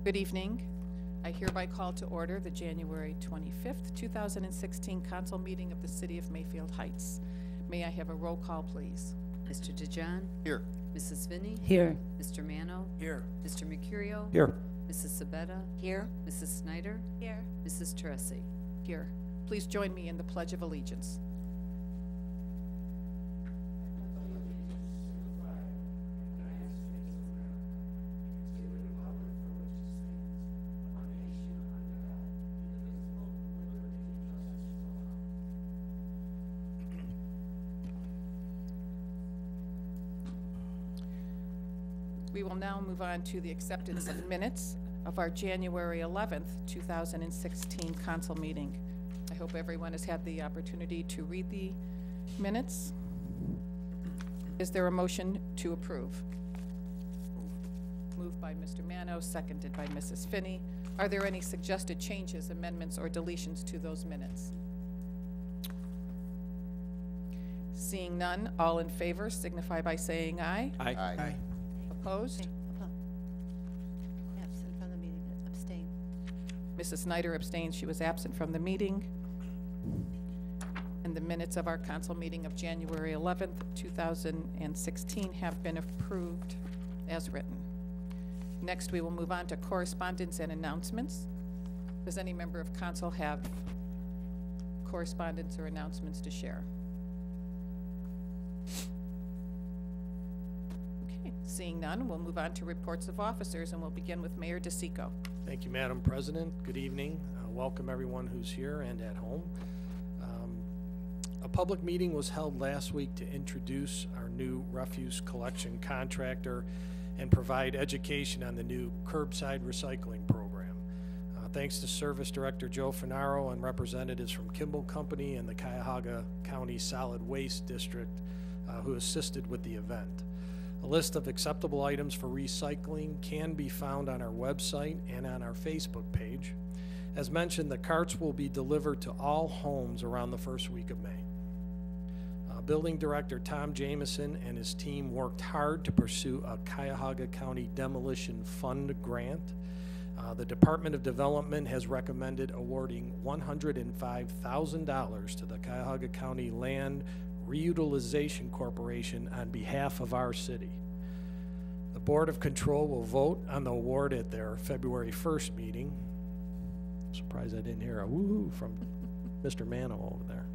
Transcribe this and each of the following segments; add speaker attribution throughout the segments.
Speaker 1: Good evening. I hereby call to order the January 25th, 2016 council meeting of the City of Mayfield Heights. May I have a roll call, please?
Speaker 2: Mr. DeJohn?
Speaker 3: Here.
Speaker 2: Mrs. Finney?
Speaker 4: Here.
Speaker 2: Mr. Mano?
Speaker 3: Here.
Speaker 2: Mr. Mercurio?
Speaker 3: Here.
Speaker 2: Mrs. Sabetta?
Speaker 4: Here.
Speaker 2: Mrs. Snyder?
Speaker 4: Here.
Speaker 2: Mrs. Teresi?
Speaker 1: Here. Please join me in the Pledge of Allegiance. We will now move on to the acceptance of minutes of our January 11th, 2016 council meeting. I hope everyone has had the opportunity to read the minutes. Is there a motion to approve? Moved by Mr. Mano, seconded by Mrs. Finney. Are there any suggested changes, amendments, or deletions to those minutes? Seeing none, all in favor signify by saying aye.
Speaker 3: Aye. Aye.
Speaker 1: Opposed?
Speaker 4: Absent from the meeting, abstain.
Speaker 1: Mrs. Snyder abstains. She was absent from the meeting. And the minutes of our council meeting of January 11th, 2016 have been approved as written. Next, we will move on to correspondence and announcements. Does any member of council have correspondence or announcements to share? Seeing none, we'll move on to reports of officers, and we'll begin with Mayor DeSico.
Speaker 5: Thank you, Madam President. Good evening. Welcome everyone who's here and at home. A public meeting was held last week to introduce our new refuse collection contractor and provide education on the new curbside recycling program. Thanks to Service Director Joe Finaro and representatives from Kimball Company and the Cuyahoga County Solid Waste District who assisted with the event. A list of acceptable items for recycling can be found on our website and on our Facebook page. As mentioned, the carts will be delivered to all homes around the first week of May. Building Director Tom Jameson and his team worked hard to pursue a Cuyahoga County Demolition Fund grant. The Department of Development has recommended awarding $105,000 to the Cuyahoga County Land Reutilization Corporation on behalf of our city. The Board of Control will vote on the award at their February 1st meeting. I'm surprised I didn't hear a woohoo from Mr. Mano over there.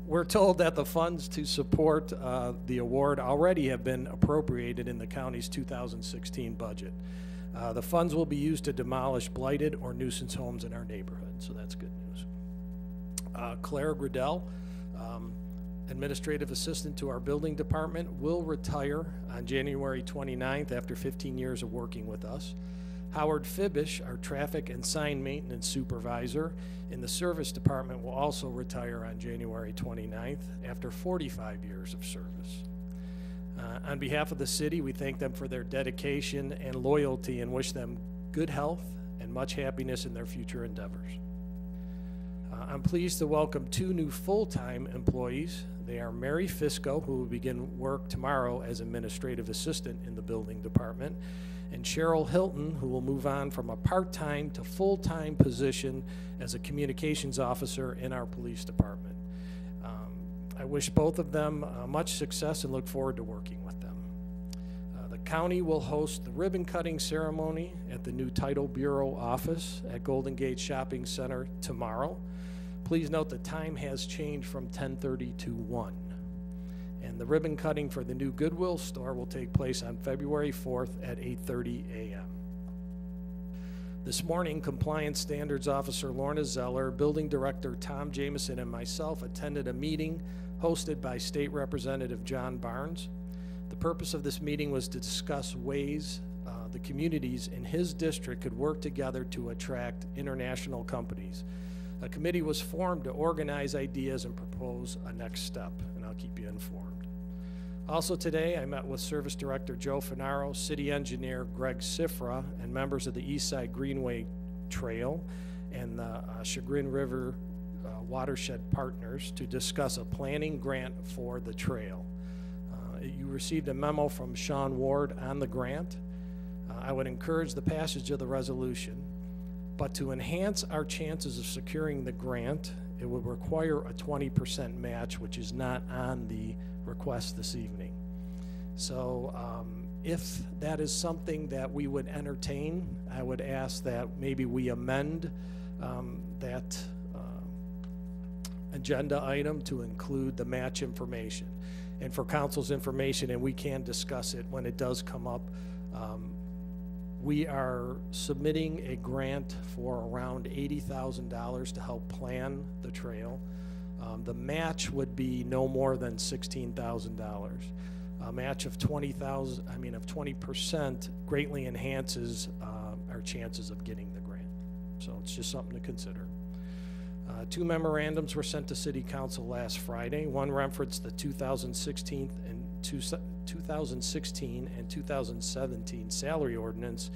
Speaker 5: We're told that the funds to support the award already have been appropriated in the county's 2016 budget. The funds will be used to demolish blighted or nuisance homes in our neighborhood, so that's good news. Claire Gradell, Administrative Assistant to our Building Department, will retire on January 29th after 15 years of working with us. Howard Fibish, our Traffic and Sign Maintenance Supervisor in the Service Department, will also retire on January 29th after 45 years of service. On behalf of the city, we thank them for their dedication and loyalty and wish them good health and much happiness in their future endeavors. I'm pleased to welcome two new full-time employees. They are Mary Fisco, who will begin work tomorrow as Administrative Assistant in the Building Department, and Cheryl Hilton, who will move on from a part-time to full-time position as a Communications Officer in our Police Department. I wish both of them much success and look forward to working with them. The county will host the ribbon-cutting ceremony at the new Title Bureau office at Golden Gate Shopping Center tomorrow. Please note the time has changed from 10:30 to 1. And the ribbon cutting for the new Goodwill store will take place on February 4th at 8:30 a.m. This morning, Compliance Standards Officer Lorna Zeller, Building Director Tom Jameson, and myself attended a meeting hosted by State Representative John Barnes. The purpose of this meeting was to discuss ways the communities in his district could work together to attract international companies. A committee was formed to organize ideas and propose a next step, and I'll keep you informed. Also today, I met with Service Director Joe Finaro, City Engineer Greg Sifra, and members of the East Side Greenway Trail and the Chagrin River Watershed Partners to discuss a planning grant for the trail. You received a memo from Sean Ward on the grant. I would encourage the passage of the resolution, but to enhance our chances of securing the grant, it would require a 20% match, which is not on the request this evening. So if that is something that we would entertain, I would ask that maybe we amend that agenda item to include the match information. And for council's information, and we can discuss it when it does come up, we are submitting a grant for around $80,000 to help plan the trail. The match would be no more than $16,000. A match of 20% greatly enhances our chances of getting the grant. So it's just something to consider. Two memorandums were sent to City Council last Friday. One referenced the 2016 and 2017 salary ordinance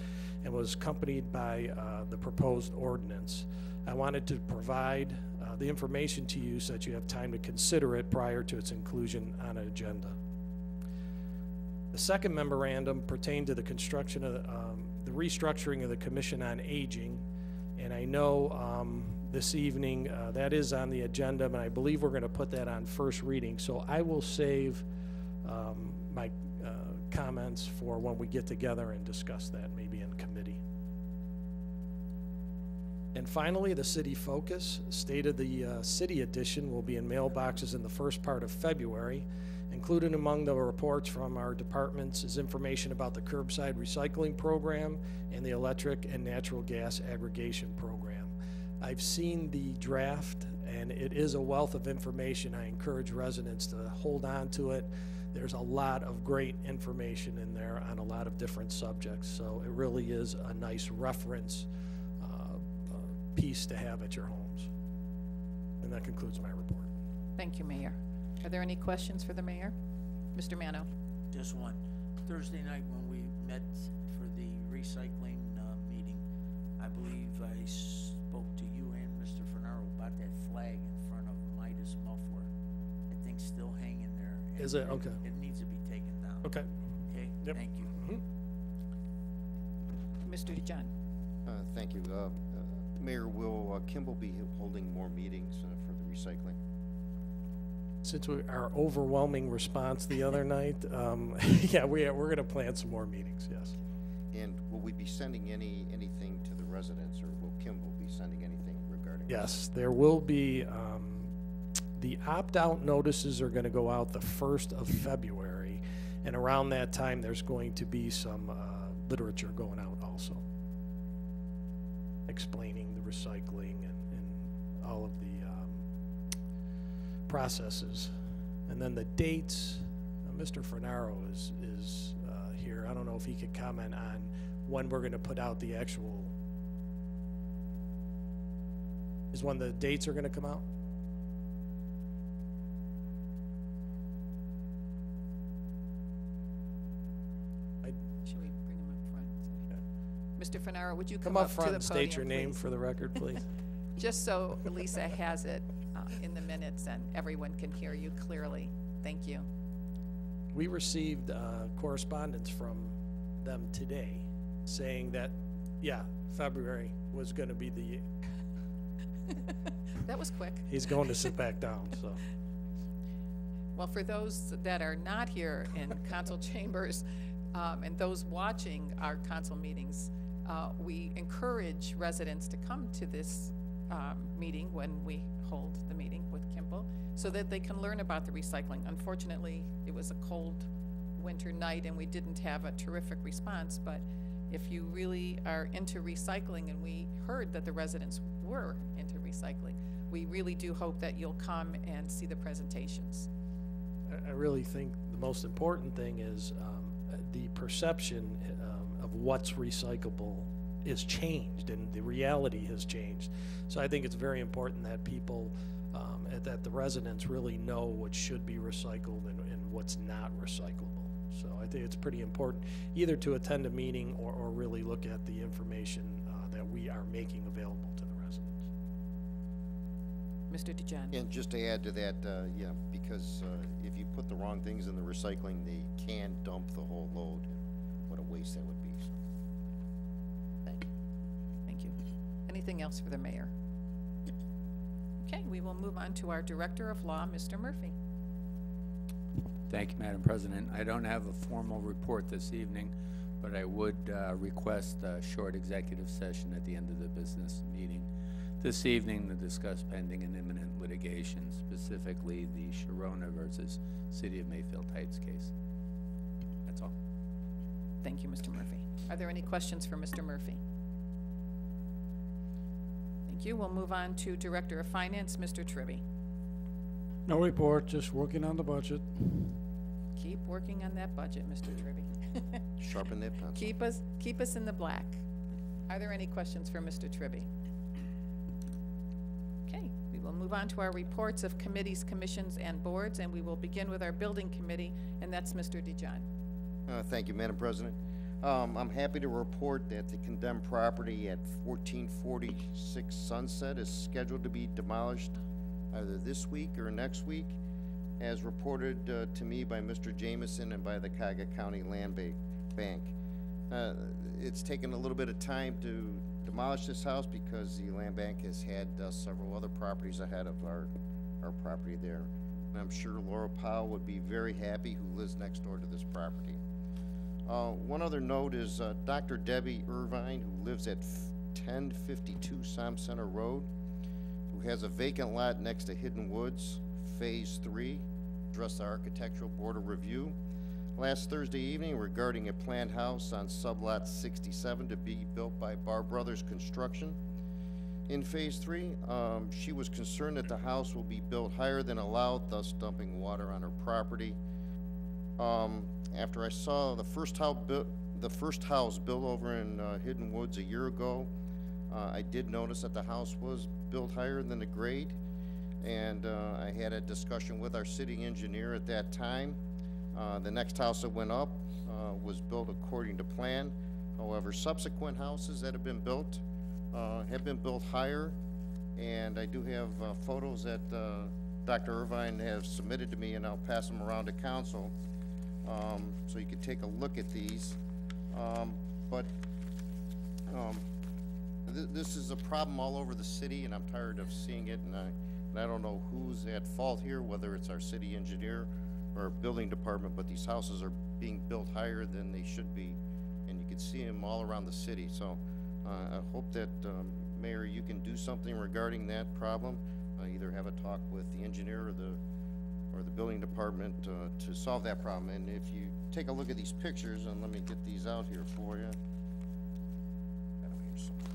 Speaker 5: and was accompanied by the proposed ordinance. I wanted to provide the information to you so that you have time to consider it prior to its inclusion on an agenda. The second memorandum pertained to the construction of the restructuring of the Commission on Aging, and I know this evening that is on the agenda, and I believe we're going to put that on first reading. So I will save my comments for when we get together and discuss that, maybe in committee. And finally, the City Focus. State of the City edition will be in mailboxes in the first part of February. Included among the reports from our departments is information about the curbside recycling program and the electric and natural gas aggregation program. I've seen the draft, and it is a wealth of information. I encourage residents to hold on to it. There's a lot of great information in there on a lot of different subjects, so it really is a nice reference piece to have at your homes. And that concludes my report.
Speaker 1: Thank you, Mayor. Are there any questions for the mayor? Mr. Mano?
Speaker 3: Just one. Thursday night when we met for the recycling meeting, I believe I spoke to you and Mr. Fernaro about that flag in front of Midas Muffler. That thing's still hanging there.
Speaker 5: Is it? Okay.
Speaker 3: It needs to be taken down.
Speaker 5: Okay.
Speaker 3: Okay?
Speaker 5: Yep.
Speaker 3: Thank you.
Speaker 1: Mr. DeJohn?
Speaker 4: Thank you. Mayor, will Kimball be holding more meetings for the recycling?
Speaker 5: Since our overwhelming response the other night, yeah, we're going to plan some more meetings, yes.
Speaker 4: And will we be sending anything to the residents, or will Kimball be sending anything regarding?
Speaker 5: Yes, there will be, the opt-out notices are going to go out the 1st of February, and around that time there's going to be some literature going out also, explaining the recycling and all of the processes. And then the dates, Mr. Fernaro is here. I don't know if he could comment on when we're going to put out the actual, is when the dates are going to come out?
Speaker 1: Should we bring him up front? Mr. Fernaro, would you
Speaker 5: Come
Speaker 1: come
Speaker 5: up
Speaker 1: to
Speaker 5: front
Speaker 1: the
Speaker 5: and state your
Speaker 1: podium,
Speaker 5: name
Speaker 1: please?
Speaker 5: for the record, please.
Speaker 1: Just so Lisa has it in the minutes and everyone can hear you clearly. Thank you.
Speaker 5: We received correspondence from them today saying that, yeah, February was going to be the,
Speaker 1: That was quick.
Speaker 5: he's going to sit back down, so.
Speaker 1: Well, for those that are not here in council chambers and those watching our council meetings, we encourage residents to come to this meeting when we hold the meeting with Kimball so that they can learn about the recycling. Unfortunately, it was a cold winter night and we didn't have a terrific response, but if you really are into recycling, and we heard that the residents were into recycling, we really do hope that you'll come and see the presentations.
Speaker 5: I really think the most important thing is the perception of what's recyclable is changed, and the reality has changed. So I think it's very important that people, that the residents really know what should be recycled and what's not recyclable. So I think it's pretty important either to attend a meeting or really look at the information that we are making available to the residents.
Speaker 1: Mr. DeJohn.
Speaker 4: And just to add to that, yeah, because if you put the wrong things in the recycling, they can dump the whole load. And what a waste that would be. So.
Speaker 1: anything else for the mayor? Okay, we will move on to our Director of Law, Mr. Murphy.
Speaker 6: Thank you, Madam President. I don't have a formal report this evening, but I would request a short executive session at the end of the business meeting this evening to discuss pending and imminent litigation, specifically the Sharona versus City of Mayfield Heights case. That's all.
Speaker 1: Thank you, Mr. Murphy. Are there any questions for Mr. Murphy? Thank you. We'll move on to Director of Finance, Mr. Tribby.
Speaker 7: No report, just working on the budget.
Speaker 1: Keep working on that budget, Mr. Tribby.
Speaker 4: Sharpen that pencil.
Speaker 1: Keep us in the black. Are there any questions for Mr. Tribby? Okay, we will move on to our reports of committees, commissions, and boards, and we will begin with our building committee, and that's Mr. DeJohn.
Speaker 4: Thank you, Madam President. I'm happy to report that the condemned property at 1446 Sunset is scheduled to be demolished either this week or next week, as reported to me by Mr. Jameson and by the Cuyahoga County Land Bank. It's taken a little bit of time to demolish this house because the land bank has had several other properties ahead of our property there. And I'm sure Laura Powell would be very happy, who lives next door to this property. One other note is Dr. Debbie Irvine, who lives at 1052 Som Center Road, who has a vacant lot next to Hidden Woods, Phase 3, addressed the Architectural Board of Review last Thursday evening regarding a planned house on sublot 67 to be built by Barr Brothers Construction. In Phase 3, she was concerned that the house will be built higher than allowed, thus dumping water on her property. After I saw the first house built over in Hidden Woods a year ago, I did notice that the house was built higher than the grade, and I had a discussion with our city engineer at that time. The next house that went up was built according to plan. However, subsequent houses that have been built higher, and I do have photos that Dr. Irvine has submitted to me, and I'll pass them around to council so you can take a look at these. This is a problem all over the city, and I'm tired of seeing it, and I don't know who's at fault here, whether it's our city engineer or our building department, but these houses are being built higher than they should be, and you can see them all around the city. So I hope that, Mayor, you can do something regarding that problem. Either have a talk with the engineer or the building department to solve that problem. And if you take a look at these pictures, and let me get these out here for you. Got 'em here somewhere.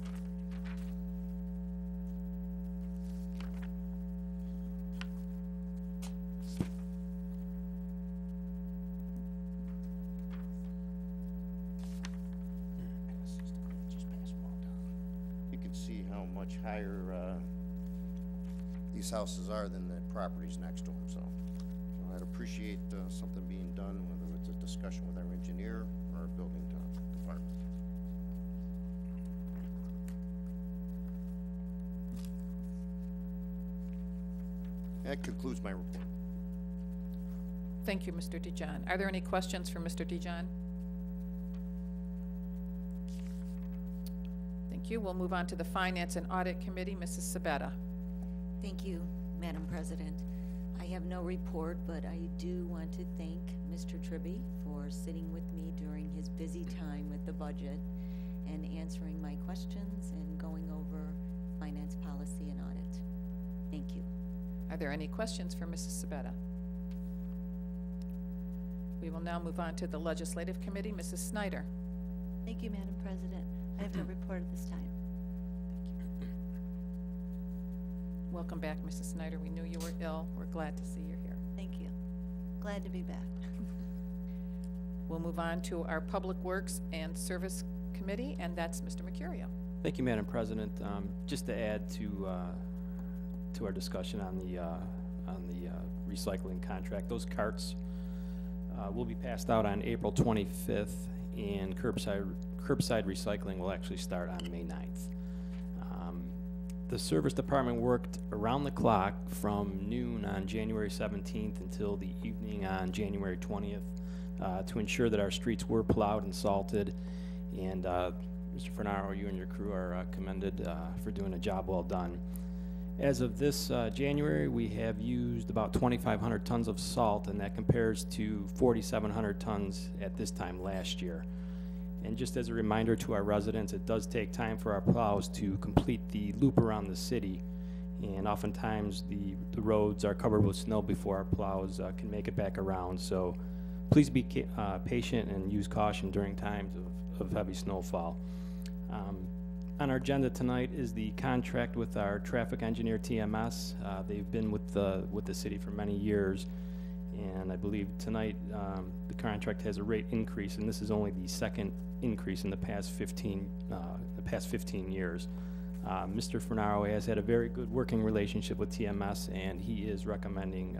Speaker 4: You can see how much higher these houses are than the properties next to them. So I'd appreciate something being done, whether it's a discussion with our engineer or our building department. That concludes my report.
Speaker 1: Thank you, Mr. DeJohn. Are there any questions for Mr. DeJohn? Thank you. We'll move on to the Finance and Audit Committee. Mrs. Sabetta.
Speaker 8: Thank you, Madam President. I have no report, but I do want to thank Mr. Tribby for sitting with me during his busy time with the budget and answering my questions and going over finance policy and audit. Thank you.
Speaker 1: Are there any questions for Mrs. Sabetta? We will now move on to the Legislative Committee. Mrs. Snyder.
Speaker 9: Thank you, Madam President. I have no report at this time.
Speaker 1: Welcome back, Mrs. Snyder. We knew you were ill. We're glad to see you're here.
Speaker 9: Thank you. Glad to be back.
Speaker 1: We'll move on to our Public Works and Service Committee, and that's Mr. Mercurio.
Speaker 10: Thank you, Madam President. Just to add to our discussion on the recycling contract, those carts will be passed out on April 25th, and curbside recycling will actually start on May 9th. The service department worked around the clock from noon on January 17th until the evening on January 20th to ensure that our streets were plowed and salted, and Mr. Fernaro, you and your crew are commended for doing a job well done. As of this January, we have used about 2,500 tons of salt, and that compares to 4,700 tons at this time last year. And just as a reminder to our residents, it does take time for our plows to complete the loop around the city, and oftentimes the roads are covered with snow before our plows can make it back around. So please be patient and use caution during times of heavy snowfall. On our agenda tonight is the contract with our traffic engineer, TMS. They've been with the city for many years, and I believe tonight the contract has a rate increase, and this is only the second increase in the past 15 years. Mr. Fernaro has had a very good working relationship with TMS, and he is recommending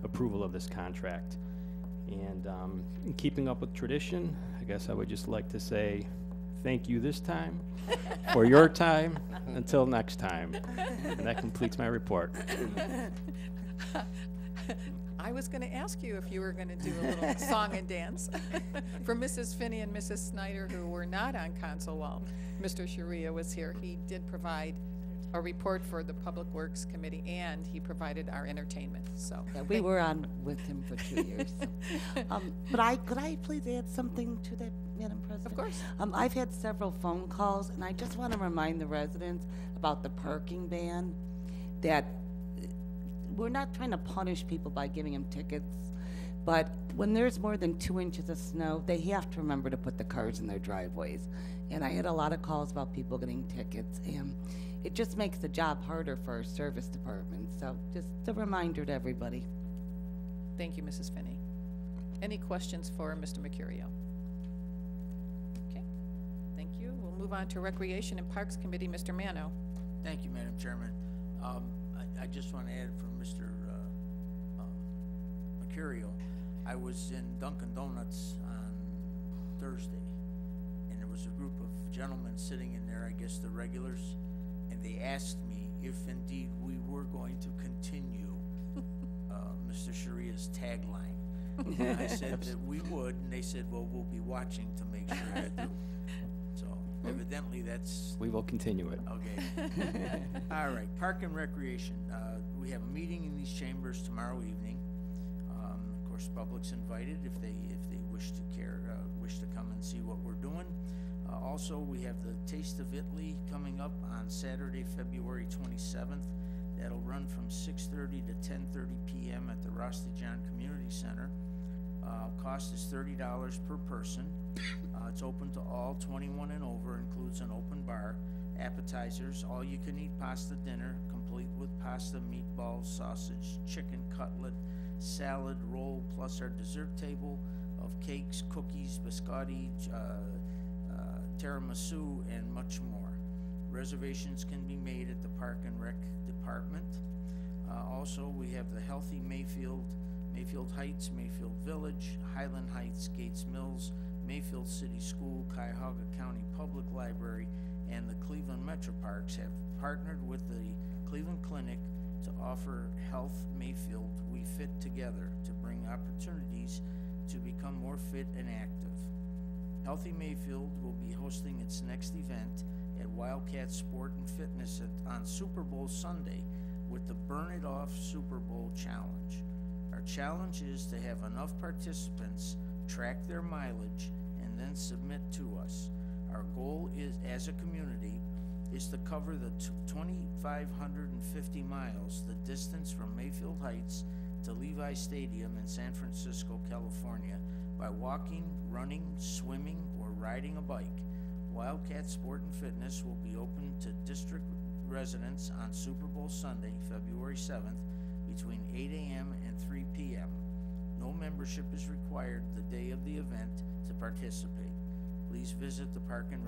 Speaker 10: approval of this contract. And in keeping up with tradition, I guess I would just like to say thank you this time for your time. Until next time. And that completes my report.
Speaker 1: I was going to ask you if you were going to do a little song and dance for Mrs. Finney and Mrs. Snyder, who were not on console while Mr. Sharia was here. He did provide a report for the Public Works Committee, and he provided our entertainment. So
Speaker 11: yeah, we were on with him for 2 years. So. But could I please add something to that, Madam President?
Speaker 1: Of course.
Speaker 11: I've had several phone calls, and I just want to remind the residents about the parking ban, that we're not trying to punish people by giving them tickets, but when there's more than 2 inches of snow, they have to remember to put the cars in their driveways. And I had a lot of calls about people getting tickets, and it just makes the job harder for our service department. So just a reminder to everybody.
Speaker 1: Thank you, Mrs. Finney. Any questions for Mr. Mercurio? Okay, thank you. We'll move on to Recreation and Parks Committee, Mr. Mano.
Speaker 3: Thank you, Madam Chairman. I just want to add from Mr. Mercurio, I was in Dunkin' Donuts on Thursday, and there was a group of gentlemen sitting in there, I guess the regulars, and they asked me if indeed we were going to continue Mr. Sharia's tagline. And I said that we would, and they said, well, we'll be watching to make sure that do. So evidently that's...
Speaker 10: We will continue it.
Speaker 3: Okay. All right, Park and Recreation. We have a meeting in these chambers tomorrow evening. Of course, public's invited if they wish to come and see what we're doing. Also, we have the Taste of Italy coming up on Saturday, February 27th. That'll run from 6:30 to 10:30 p.m. at the Rusty John Community Center. Cost is $30 per person. It's open to all 21 and over, includes an open bar. Appetizers, all you can eat pasta dinner, complete with pasta, meatballs, sausage, chicken cutlet, salad, roll, plus our dessert table of cakes, cookies, biscotti, tiramisu, and much more. Reservations can be made at the Park and Rec Department. Also, we have the Healthy Mayfield, Mayfield Heights, Mayfield Village, Highland Heights, Gates Mills, Mayfield City School, Cuyahoga County Public Library, and the Cleveland Metro Parks have partnered with the Cleveland Clinic to offer Health Mayfield We Fit Together to bring opportunities to become more fit and active. Healthy Mayfield will be hosting its next event at Wildcat Sport and Fitness on Super Bowl Sunday with the Burn It Off Super Bowl Challenge. Our challenge is to have enough participants track their mileage and then submit to us. Our goal is, as a community, is to cover the 2,550 miles, the distance from Mayfield Heights to Levi Stadium in San Francisco, California, by walking, running, swimming, or riding a bike. Wildcat Sport and Fitness will be open to district residents on Super Bowl Sunday, February 7th, between 8 a.m. and 3 p.m. No membership is required the day of the event to participate. Please visit the Park and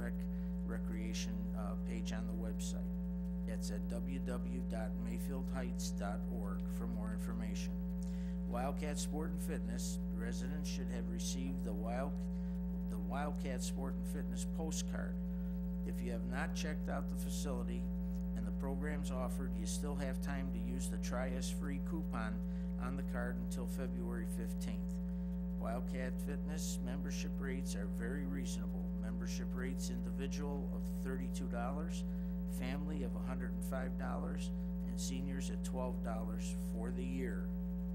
Speaker 3: Recreation page on the website. It's at www.mayfieldheights.org for more information. Wildcat Sport and Fitness residents should have received the Wildcat Sport and Fitness postcard. If you have not checked out the facility and the programs offered, you still have time to use the Try Us Free coupon on the card until February 15th. Wildcat Fitness membership rates are very reasonable. Membership rates individual of $32, family of $105, and seniors at $12 for the year.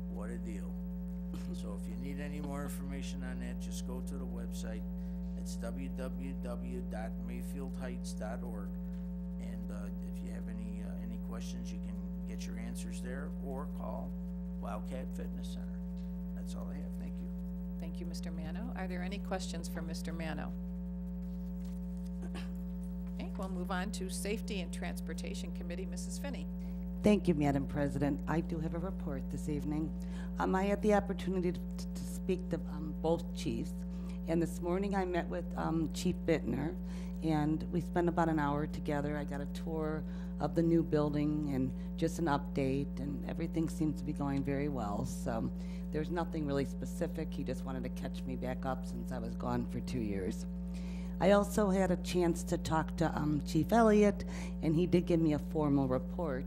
Speaker 3: What a deal. So if you need any more information on that, just go to the website. It's www.mayfieldheights.org. And if you have any questions, you can get your answers there or call Wildcat Fitness Center. That's all I have. Thank you.
Speaker 1: Thank you, Mr. Mano. Are there any questions for Mr. Mano? Okay, we'll move on to Safety and Transportation Committee. Mrs. Finney.
Speaker 11: Thank you, Madam President. I do have a report this evening. I had the opportunity to speak to both chiefs, and this morning I met with Chief Bittner, and we spent about an hour together. I got a tour of the new building and just an update, and everything seems to be going very well. So there's nothing really specific. He just wanted to catch me back up since I was gone for 2 years. I also had a chance to talk to Chief Elliott, and he did give me a formal report.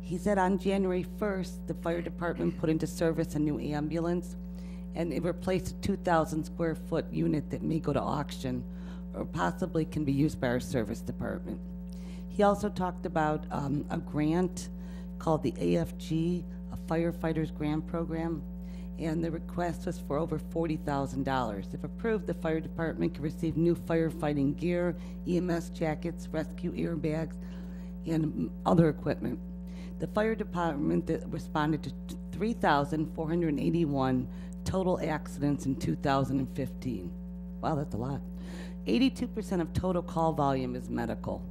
Speaker 11: He said on January 1st, the fire department put into service a new ambulance, and it replaced a 2,000 square foot unit that may go to auction or possibly can be used by our service department. He also talked about a grant called the AFG, a Firefighters Grant Program, and the request was for over $40,000. If approved, the fire department could receive new firefighting gear, EMS jackets, rescue airbags, and other equipment. The fire department responded to 3,481 total accidents in 2015. Wow, that's a lot. 82% of total call volume is medical.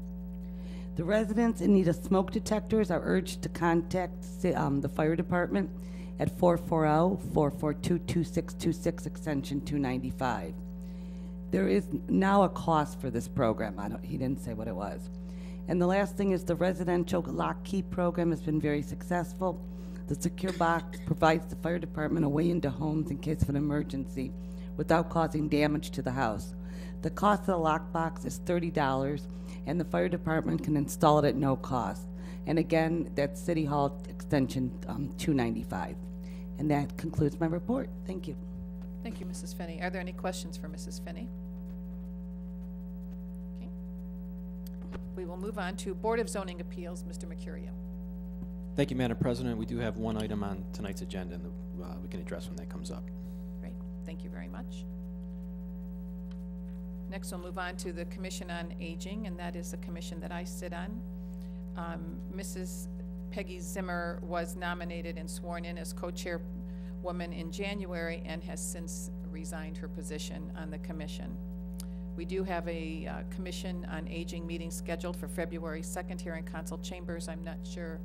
Speaker 11: The residents in need of smoke detectors are urged to contact the fire department at 440-442-2626 extension 295. There is now a cost for this program. He didn't say what it was. And the last thing is the residential lock key program has been very successful. The secure box provides the fire department a way into homes in case of an emergency without causing damage to the house. The cost of the lock box is $30, and the fire department can install it at no cost. And again, that's City Hall extension 295. And that concludes my report. Thank you.
Speaker 1: Thank you, Mrs. Finney. Are there any questions for Mrs. Finney? Okay. We will move on to Board of Zoning Appeals. Mr. Mercurio.
Speaker 10: Thank you, Madam President. We do have one item on tonight's agenda, and we can address when that comes up.
Speaker 1: Great. Thank you very much. Next, we'll move on to the Commission on Aging, and that is the commission that I sit on. Mrs. Peggy Zimmer was nominated and sworn in as co-chairwoman in January and has since resigned her position on the commission. We do have a Commission on Aging meeting scheduled for February 2nd here in Council Chambers. I'm not sure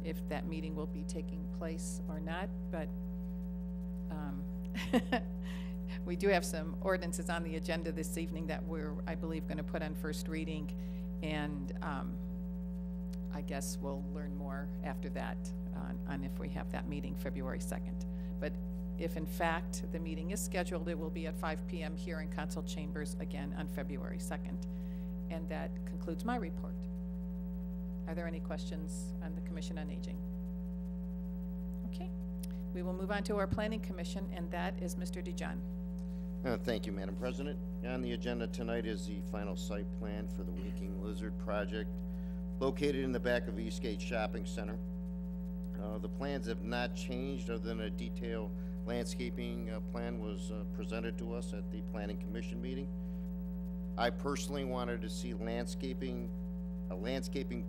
Speaker 1: if that meeting will be taking place or not, but we do have some ordinances on the agenda this evening that we're, I believe, going to put on first reading, and I guess we'll learn more after that on if we have that meeting February 2nd. But if in fact the meeting is scheduled, it will be at 5 p.m. here in Council Chambers again on February 2nd. And that concludes my report. Are there any questions on the Commission on Aging? Okay. We will move on to our Planning Commission, and that is Mr. DeJohn.
Speaker 4: Thank you, Madam President. On the agenda tonight is the final site plan for the Winking Lizard project located in the back of Eastgate Shopping Center. The plans have not changed other than a detailed landscaping plan was presented to us at the Planning Commission meeting. I personally wanted to see a landscaping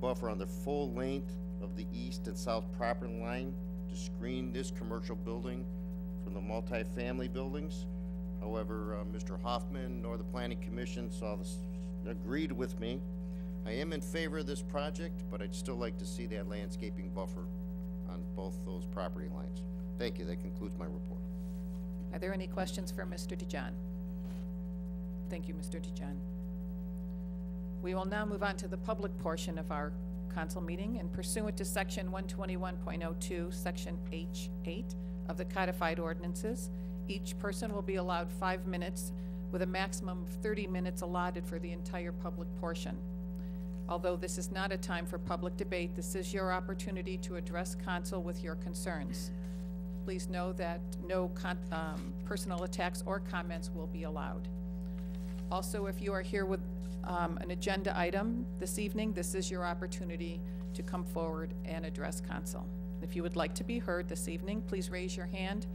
Speaker 4: buffer on the full length of the east and south property line to screen this commercial building from the multifamily buildings. However, Mr. Hoffman nor the Planning Commission agreed with me. I am in favor of this project, but I'd still like to see that landscaping buffer on both those property lines. Thank you. That concludes my report.
Speaker 1: Are there any questions for Mr. DeJohn? Thank you, Mr. DeJohn. We will now move on to the public portion of our council meeting, and pursuant to section 121.02, section H8 of the codified ordinances, each person will be allowed 5 minutes with a maximum of 30 minutes allotted for the entire public portion. Although this is not a time for public debate, this is your opportunity to address council with your concerns. Please know that no personal attacks or comments will be allowed. Also, if you are here with an agenda item this evening, this is your opportunity to come forward and address council. If you would like to be heard this evening, please raise your hand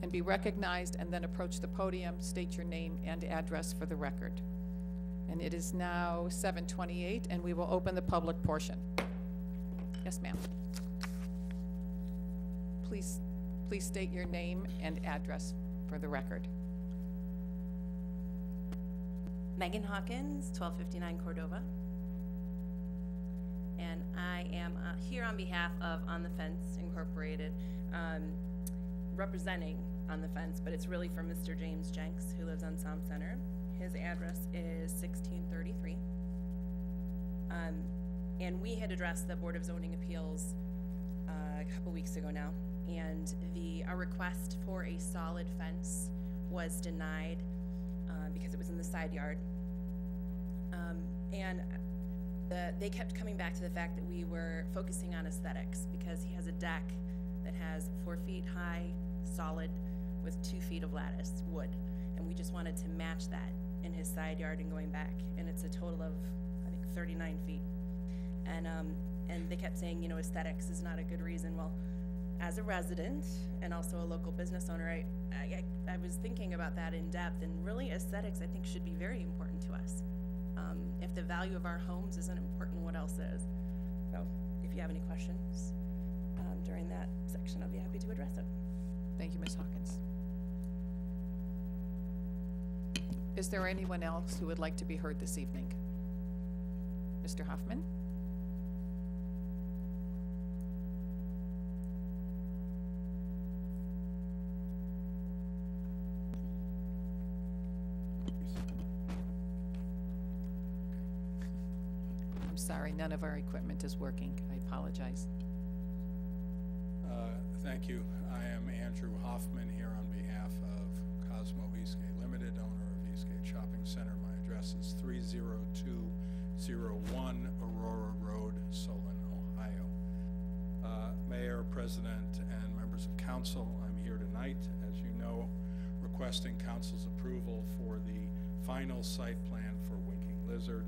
Speaker 1: and be recognized, and then approach the podium, state your name and address for the record. And it is now 7:28, and we will open the public portion. Yes, ma'am. Please state your name and address for the record.
Speaker 12: Megan Hawkins, 1259 Cordova. And I am here on behalf of On the Fence Incorporated, representing On the Fence, but it's really for Mr. James Jenks, who lives on Sound Center. His address is 1633. And we had addressed the Board of Zoning Appeals a couple weeks ago now, and our request for a solid fence was denied because it was in the side yard. They kept coming back to the fact that we were focusing on aesthetics, because he has a deck that has 4 feet high, solid, with 2 feet of lattice wood, and we just wanted to match that in his side yard and going back, and it's a total of, I think, 39 feet. And they kept saying, you know, aesthetics is not a good reason. Well, as a resident and also a local business owner, I was thinking about that in depth, and really aesthetics, I think, should be very important to us. If the value of our homes isn't important, what else is? So if you have any questions during that section, I'll be happy to address it.
Speaker 1: Thank you, Ms. Hawkins. Is there anyone else who would like to be heard this evening? Mr. Hoffman? I'm sorry, none of our equipment is working. I apologize.
Speaker 13: Thank you. I am Andrew Hoffman here on behalf of Cosmo Eastgate Limited, owner of Eastgate Shopping Center. My address is 30201 Aurora Road, Solon, Ohio. Mayor, President, and members of council, I'm here tonight, as you know, requesting council's approval for the final site plan for Winking Lizard.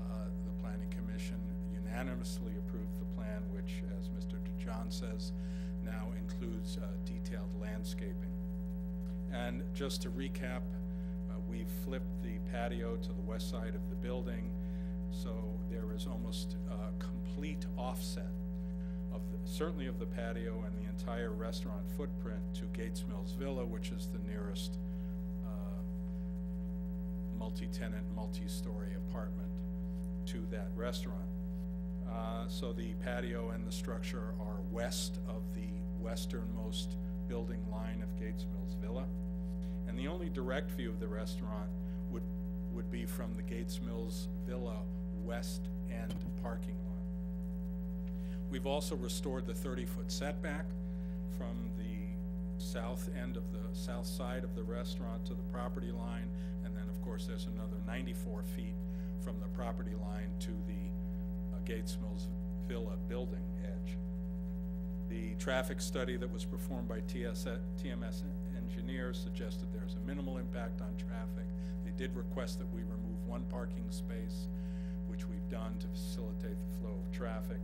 Speaker 13: The Planning Commission unanimously approved the plan, which, as Mr. DeJohn says, now includes detailed landscaping. And just to recap, we've flipped the patio to the west side of the building, so there is almost a complete offset of certainly of the patio and the entire restaurant footprint to Gates Mills Villa, which is the nearest multi-tenant, multi-story apartment to that restaurant. So the patio and the structure are west of the westernmost building line of Gates Mills Villa. And the only direct view of the restaurant would be from the Gates Mills Villa west end parking lot. We've also restored the 30-foot setback from the south end of the south side of the restaurant to the property line, and then of course there's another 94 feet from the property line to the Gates Mills Villa building edge. The traffic study that was performed by TMS engineers suggested there's a minimal impact on traffic. They did request that we remove 1 parking space, which we've done to facilitate the flow of traffic.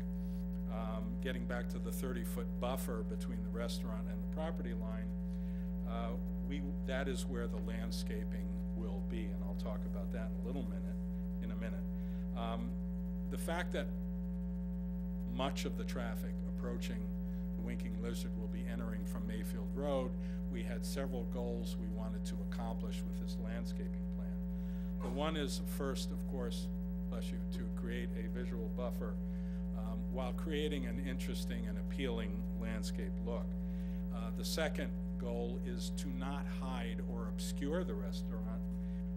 Speaker 13: Getting back to the 30-foot buffer between the restaurant and the property line, that is where the landscaping will be, and I'll talk about that in a minute. The fact that much of the traffic approaching the Winking Lizard will be entering from Mayfield Road, we had several goals we wanted to accomplish with this landscaping plan. The one is first, of course, bless you, to create a visual buffer while creating an interesting and appealing landscape look. The second goal is to not hide or obscure the restaurant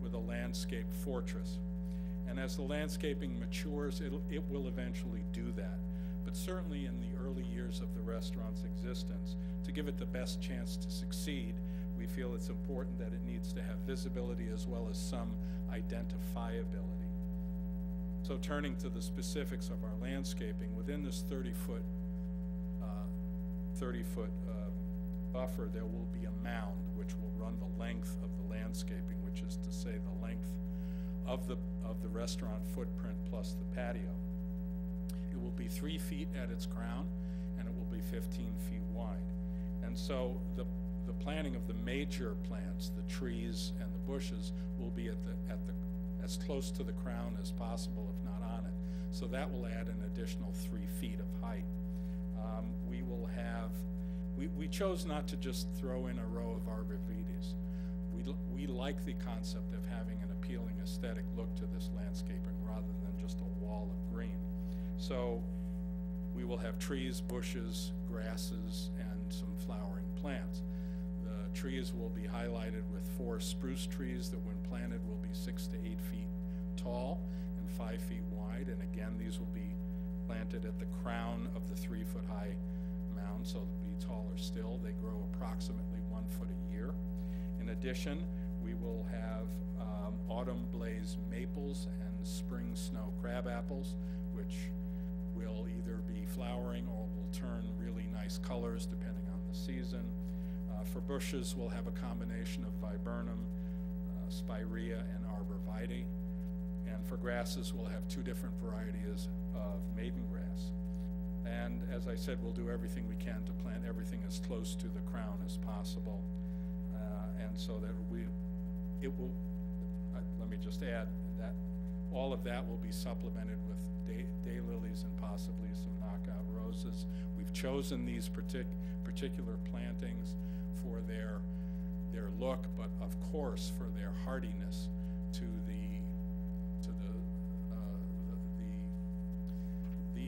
Speaker 13: with a landscape fortress. And as the landscaping matures, it will eventually do that. But certainly in the early years of the restaurant's existence, to give it the best chance to succeed, we feel it's important that it needs to have visibility as well as some identifiability. So turning to the specifics of our landscaping, within this 30-foot buffer, there will be a mound which will run the length of the landscaping, which is to say the length of the restaurant footprint plus the patio. It will be 3 feet at its crown, and it will be 15 feet wide. And so the planting of the major plants, the trees and the bushes, will be at the as close to the crown as possible, if not on it. So that will add an additional 3 feet of height. We will have, we chose not to just throw in a row of arborvitaes. We like the concept of having an appealing aesthetic look to this landscaping rather than just a wall of green. So we will have trees, bushes, grasses, and some flowering plants. The trees will be highlighted with 4 spruce trees that when planted will be 6 to 8 feet tall and 5 feet wide. And again, these will be planted at the crown of the 3-foot-high mound, so they'll be taller still. They grow approximately 1 foot a year. In addition, we will have autumn blaze maples and spring snow crab apples, which will either be flowering or will turn really nice colors depending on the season. For bushes, we'll have a combination of viburnum, spirea, and arborvitae. And for grasses, we'll have 2 different varieties of maidengrass. And as I said, we'll do everything we can to plant everything as close to the crown as possible. And so that let me just add that all of that will be supplemented with daylilies and possibly some knockout roses. We've chosen these particular plantings for their look, but of course for their hardiness to the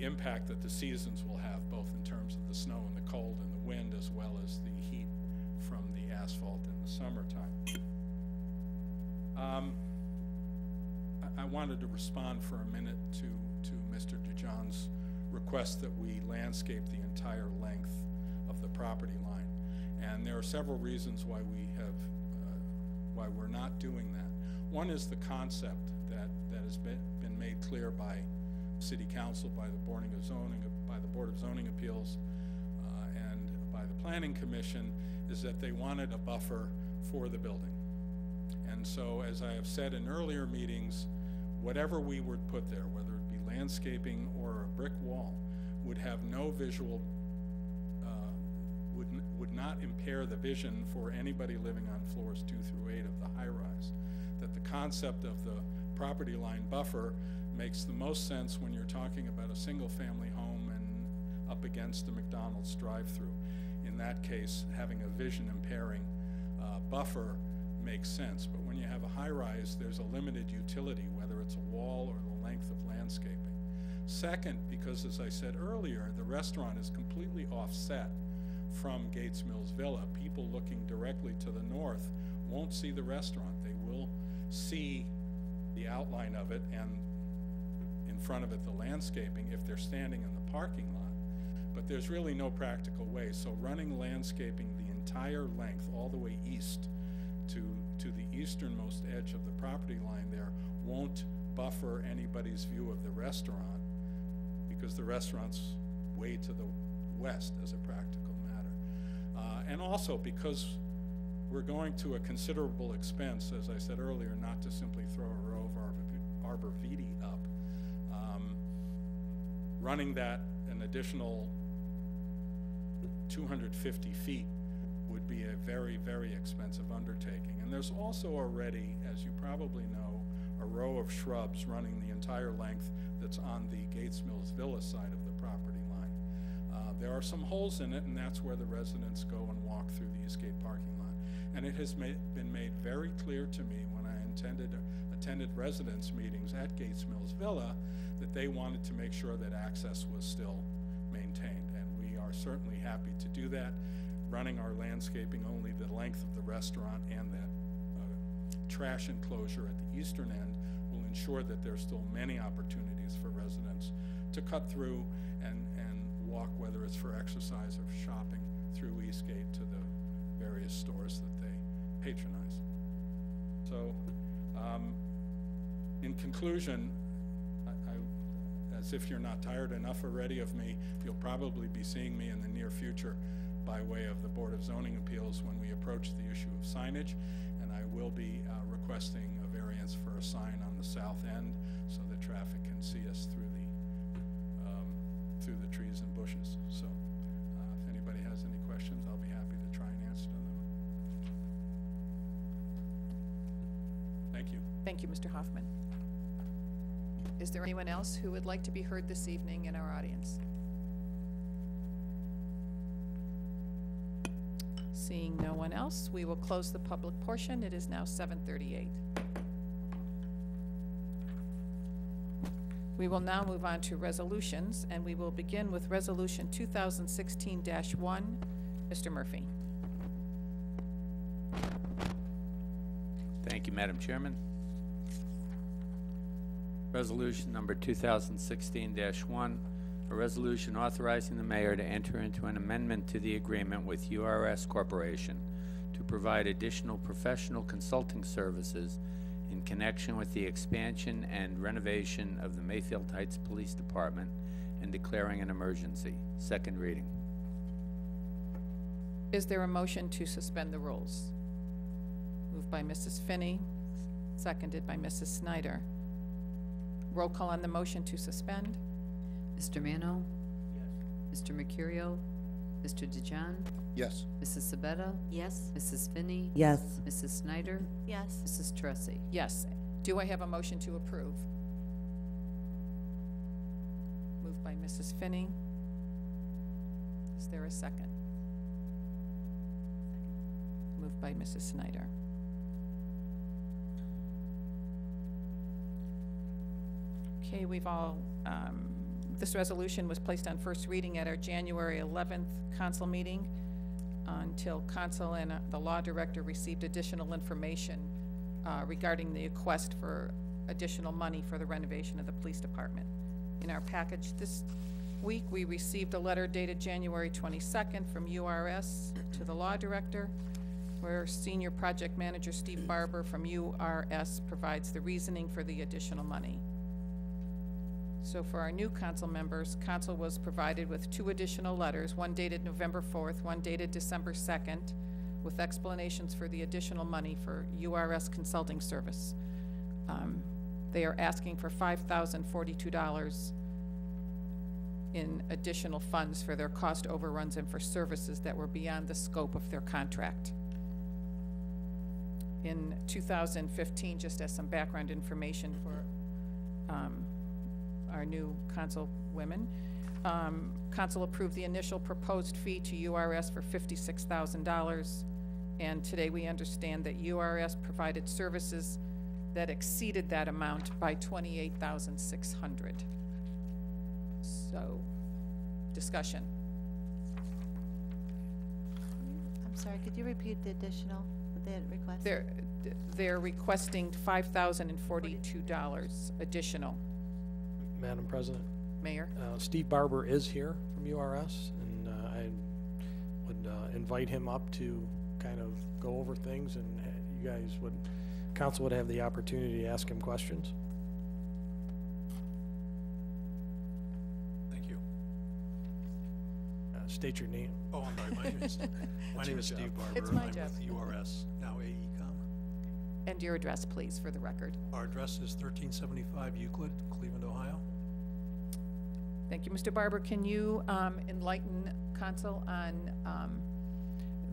Speaker 13: impact that the seasons will have, both in terms of the snow and the cold and the wind, as well as the heat from the asphalt in the summertime. I wanted to respond for a minute to Mr. DeJohn's request that we landscape the entire length of the property line. And there are several reasons why why we're not doing that. One is the concept that has been made clear by City Council, by the Board of Zoning Appeals, and by the Planning Commission, is that they wanted a buffer for the building. And so, as I have said in earlier meetings, whatever we would put there, whether it be landscaping or a brick wall, would have no visual, would not impair the vision for anybody living on floors 2 through 8 of the high-rise. That the concept of the property line buffer makes the most sense when you're talking about a single-family home and up against a McDonald's drive-through. In that case, having a vision-impairing buffer makes sense. But when you have a high-rise, there's a limited utility, whether it's a wall or the length of landscaping. Second, because as I said earlier, the restaurant is completely offset from Gates Mills Villa. People looking directly to the north won't see the restaurant. They will see the outline of it and in front of it the landscaping if they're standing in the parking lot. But there's really no practical way. So running landscaping the entire length all the way east to the easternmost edge of the property line there won't buffer anybody's view of the restaurant, because the restaurant's way to the west as a practical matter. And also because we're going to a considerable expense, as I said earlier, not to simply throw a row of arborvitae up. Running that an additional 250 feet would be a very, very expensive undertaking. And there's also already, as you probably know, a row of shrubs running the entire length that's on the Gates Mills Villa side of the property line. There are some holes in it, and that's where the residents go and walk through the Eastgate parking lot. And it has been made very clear to me when I attended residents' meetings at Gates Mills Villa that they wanted to make sure that access was still maintained. And we are certainly happy to do that, running our landscaping only the length of the restaurant, and that trash enclosure at the eastern end will ensure that there's still many opportunities for residents to cut through and walk, whether it's for exercise or shopping, through Eastgate to the various stores that they patronize. So, in conclusion, as if you're not tired enough already of me, you'll probably be seeing me in the near future by way of the Board of Zoning Appeals when we approach the issue of signage, and I will be requesting a variance variance for a sign on the south end so that traffic can see us through the trees and bushes. So if anybody has any questions, I'll be happy to try and answer them. Thank you.
Speaker 1: Thank you, Mr. Hoffman. Is there anyone else who would like to be heard this evening in our audience? Seeing no one else, we will close the public portion. It is now 7:38. We will now move on to resolutions, and we will begin with Resolution 2016-1. Mr. Murphy.
Speaker 6: Thank you, Madam Chairman. Resolution number 2016-1, a resolution authorizing the mayor to enter into an amendment to the agreement with URS Corporation to provide additional professional consulting services in connection with the expansion and renovation of the Mayfield Heights Police Department and declaring an emergency. Second reading.
Speaker 1: Is there a motion to suspend the rules? Moved by Mrs. Finney, seconded by Mrs. Snyder. Roll call on the motion to suspend.
Speaker 2: Mr. Mano? Yes. Mr. Mercurio? Mr. DeJohn?
Speaker 4: Yes.
Speaker 2: Mrs. Sabetta?
Speaker 8: Yes.
Speaker 2: Mrs. Finney?
Speaker 11: Yes.
Speaker 2: Mrs. Snyder?
Speaker 9: Yes.
Speaker 2: Mrs. Tressi?
Speaker 1: Yes. Do I have a motion to approve? Moved by Mrs. Finney. Is there a second? Moved by Mrs. Snyder. Okay, we've all, this resolution was placed on first reading at our January 11th council meeting until council and the law director received additional information regarding the request for additional money for the renovation of the police department. In our package this week, we received a letter dated January 22nd from URS to the law director, where Senior Project Manager Steve Barber from URS provides the reasoning for the additional money. So for our new council members, council was provided with 2 additional letters, one dated November 4th, one dated December 2nd, with explanations for the additional money for URS consulting service. They are asking for $5,042 in additional funds for their cost overruns and for services that were beyond the scope of their contract. In 2015, just as some background information for our new council women, council approved the initial proposed fee to URS for $56,000, and today we understand that URS provided services that exceeded that amount by $28,600. So, discussion.
Speaker 9: I'm sorry, could you repeat the additional, the request?
Speaker 1: They're requesting $5,042 additional.
Speaker 5: Madam President,
Speaker 1: Mayor?
Speaker 5: Steve Barber is here from URS, and I would invite him up to kind of go over things, and you guys would, council would have the opportunity to ask him questions.
Speaker 14: Thank you.
Speaker 5: State your name.
Speaker 14: Oh, I'm sorry. My name is Steve Barber.
Speaker 1: It's my
Speaker 14: I'm
Speaker 1: job.
Speaker 14: with URS, now AECom.
Speaker 1: And your address, please, for the record.
Speaker 14: Our address is 1375 Euclid, Cleveland, Ohio.
Speaker 1: Thank you. Mr. Barber, can you enlighten council on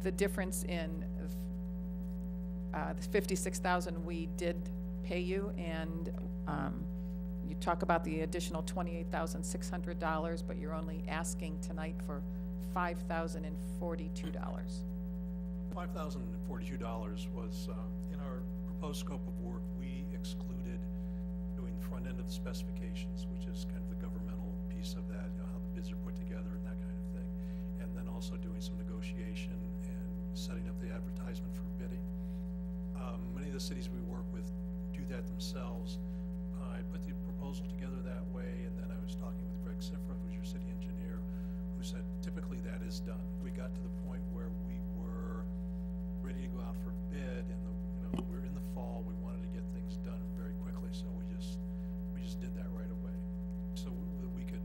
Speaker 1: the difference in the $56,000 we did pay you, and you talk about the additional $28,600, but you're only asking tonight for $5,042.
Speaker 14: $5,042 was in our proposed scope of work. We excluded doing the front end of the specifications, which is kind of the governmental piece of that, you know, how the bids are put together and that kind of thing, and then also doing some negotiation and setting up the advertisement for bidding. Many of the cities we work with do that themselves. I put the proposal together that way, and then I was talking with Greg Sifra, who's your city engineer, who said typically that is done. We got to the point where we were ready to go out for bid, and we're in the fall. We wanted to get things done very quickly, so we just did that right away, so that we could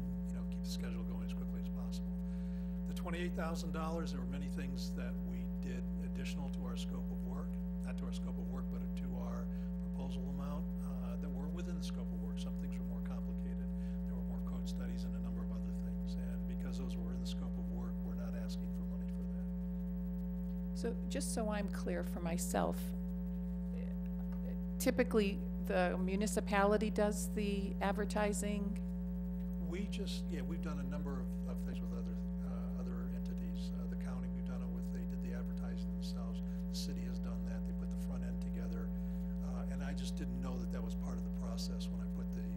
Speaker 14: keep the schedule going as quickly as possible. The $28,000, there were many things that we did additional to our scope of work, not to our scope of work, but to our proposal amount.
Speaker 1: So just so I'm clear for myself, typically the municipality does the advertising?
Speaker 14: We just, yeah, we've done a number of things with other entities. The county, we've done it with, they did the advertising themselves. The city has done that. They put the front end together. And I just didn't know that that was part of the process when I put the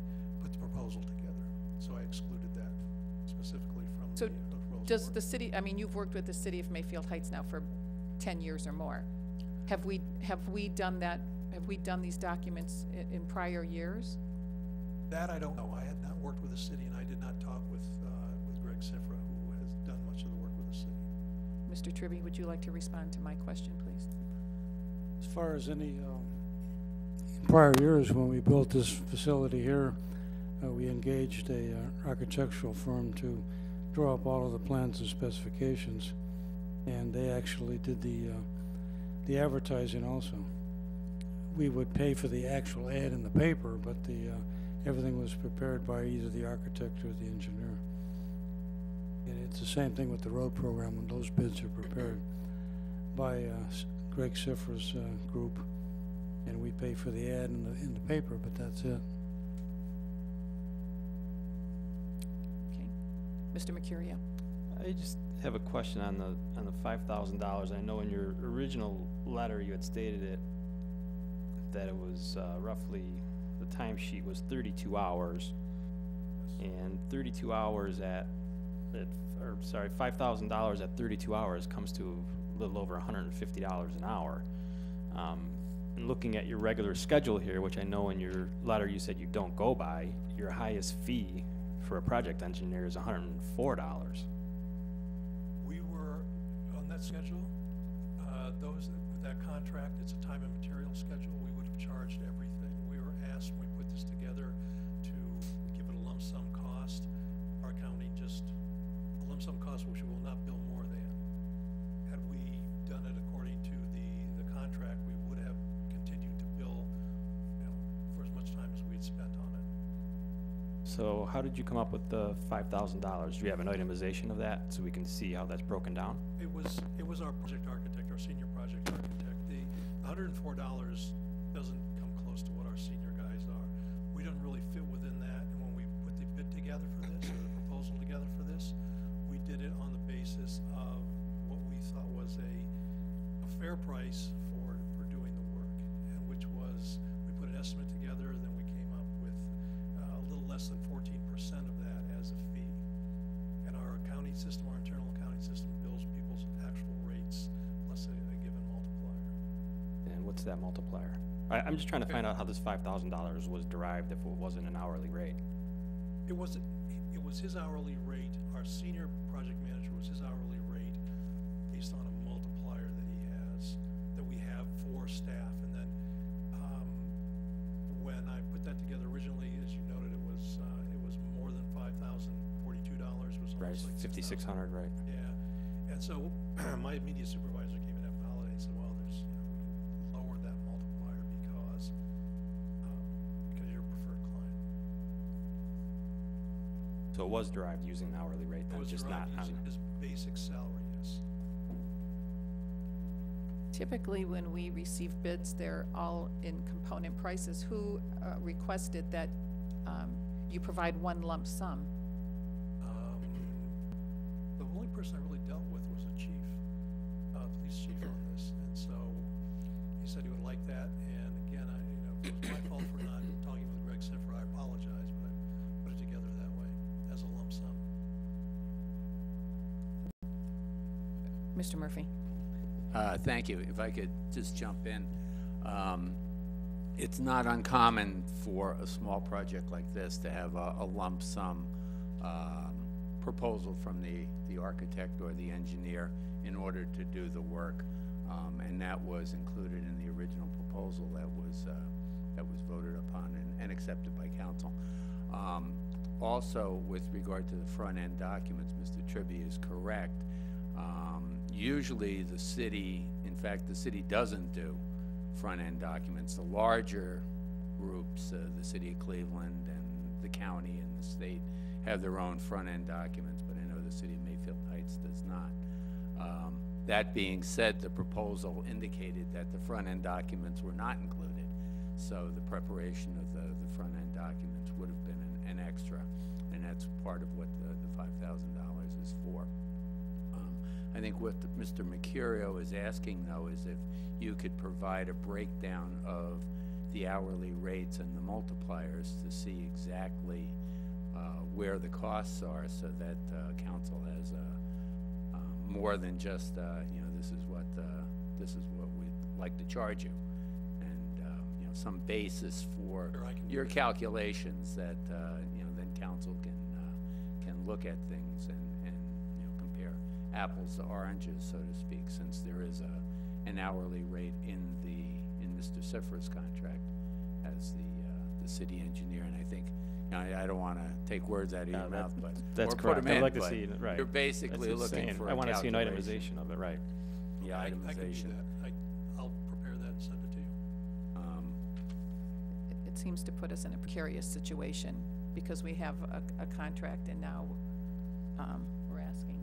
Speaker 14: proposal together. So I excluded that specifically from
Speaker 1: So
Speaker 14: the proposal.
Speaker 1: does
Speaker 14: work.
Speaker 1: the city, I mean, you've worked with the city of Mayfield Heights now for 10 years or more. Have we done that, have we done these documents in prior years?
Speaker 14: That I don't know. I had not worked with the city, and I did not talk with Greg Sifra, who has done much of the work with the city.
Speaker 1: Mr. Tribby, would you like to respond to my question, please?
Speaker 7: As far as any, prior years, when we built this facility here, we engaged a architectural firm to draw up all of the plans and specifications, and they actually did the advertising also. We would pay for the actual ad in the paper, but everything was prepared by either the architect or the engineer. And it's the same thing with the road program when those bids are prepared by Greg Sifra's group, and we pay for the ad in the paper, but that's it.
Speaker 1: Okay. Mr. Mercurio?
Speaker 10: I just have a question on the $5,000. I know in your original letter you had stated it that it was roughly, the timesheet was 32 hours, and 32 hours $5,000 at 32 hours comes to a little over $150 an hour. And looking at your regular schedule here, which I know in your letter you said you don't go by, your highest fee for a project engineer is $104.
Speaker 14: We were on that schedule. With that contract, it's a time and material schedule. We would have charged everything. We were asked when we put this together to give it a lump sum cost. Our accounting just, a lump sum cost which we will not bill more than. Had we done it according to the contract, we would have continued to bill, for as much time as we had spent on it.
Speaker 10: So how did you come up with the $5,000? Do you have an itemization of that so we can see how that's broken down?
Speaker 14: It was our project architect, our senior project architect. The $104 doesn't come close to what our senior guys are. We don't really fit within that, and when we put the bid together for this, or the proposal together for this, we did it on the basis of what we thought was a fair price for doing the work, and which was, we put an estimate together, then we came up with a little less than 14% of that as a fee. And our accounting system, our internal accounting system, bills people's actual rates plus a given multiplier.
Speaker 10: And what's that multiplier? I'm just trying to find out how this $5,000 was derived if it wasn't an hourly rate.
Speaker 14: It was his hourly rate. Our senior project manager was his hourly rate based on a multiplier that he has, that we have for staff. And then when I put that together originally, as you noted, it was more than $5,042. Was
Speaker 10: Right,
Speaker 14: almost like
Speaker 10: 5,600, right?
Speaker 14: Yeah. And so my immediate supervisor came in after the holiday and said, well, we can lower that multiplier because you're a preferred client.
Speaker 10: So it was derived using an hourly rate,
Speaker 14: It
Speaker 10: then
Speaker 14: was
Speaker 10: just not
Speaker 14: derived
Speaker 10: on.
Speaker 14: using his basic salary, yes.
Speaker 1: Typically, when we receive bids, they're all in component prices. Who requested that you provide one lump sum?
Speaker 14: The only person I really dealt with was the chief, police chief on this, and so he said he would like that. And again, it was my fault for not talking with Greg Sifra. I apologize, but I put it together that way as a lump sum.
Speaker 1: Mr. Murphy?
Speaker 6: Thank you. If I could just jump in. It's not uncommon for a small project like this to have a lump sum proposal from the architect or the engineer in order to do the work. And that was included in the original proposal that was voted upon and accepted by council. Also, with regard to the front-end documents, Mr. Tribby is correct. Usually the city, in fact, the city doesn't do front-end documents. The larger groups, the city of Cleveland and the county and the state have their own front-end documents, but I know the city of Mayfield Heights does not. That being said, the proposal indicated that the front-end documents were not included. So the preparation of the front-end documents would have been an extra, and that's part of what the $5,000 is for. I think what Mr. Mercurio is asking, though, is if you could provide a breakdown of the hourly rates and the multipliers to see exactly where the costs are, so that council has more than just you know, this is what we'd like to charge you, and you know, some basis for
Speaker 14: Sure, I can do
Speaker 6: your
Speaker 14: that.
Speaker 6: calculations that you know, then council can look at things and you know, compare apples to oranges, so to speak, since there is an hourly rate in Mr. Siffer's contract as the city engineer. And I think, you know, I don't want to take words out of your mouth, but
Speaker 10: That's
Speaker 6: or put
Speaker 10: correct.
Speaker 6: them
Speaker 10: I'd
Speaker 6: in,
Speaker 10: like to
Speaker 6: but
Speaker 10: see it, right.
Speaker 6: you're basically
Speaker 10: That's
Speaker 6: looking
Speaker 10: insane.
Speaker 6: for
Speaker 10: I want to see an
Speaker 6: calculation.
Speaker 10: itemization of it, right.
Speaker 6: The
Speaker 14: I can do
Speaker 6: itemization.
Speaker 14: that. I'll prepare that and send it to you.
Speaker 1: It seems to put us in a precarious situation because we have a contract and now we're asking,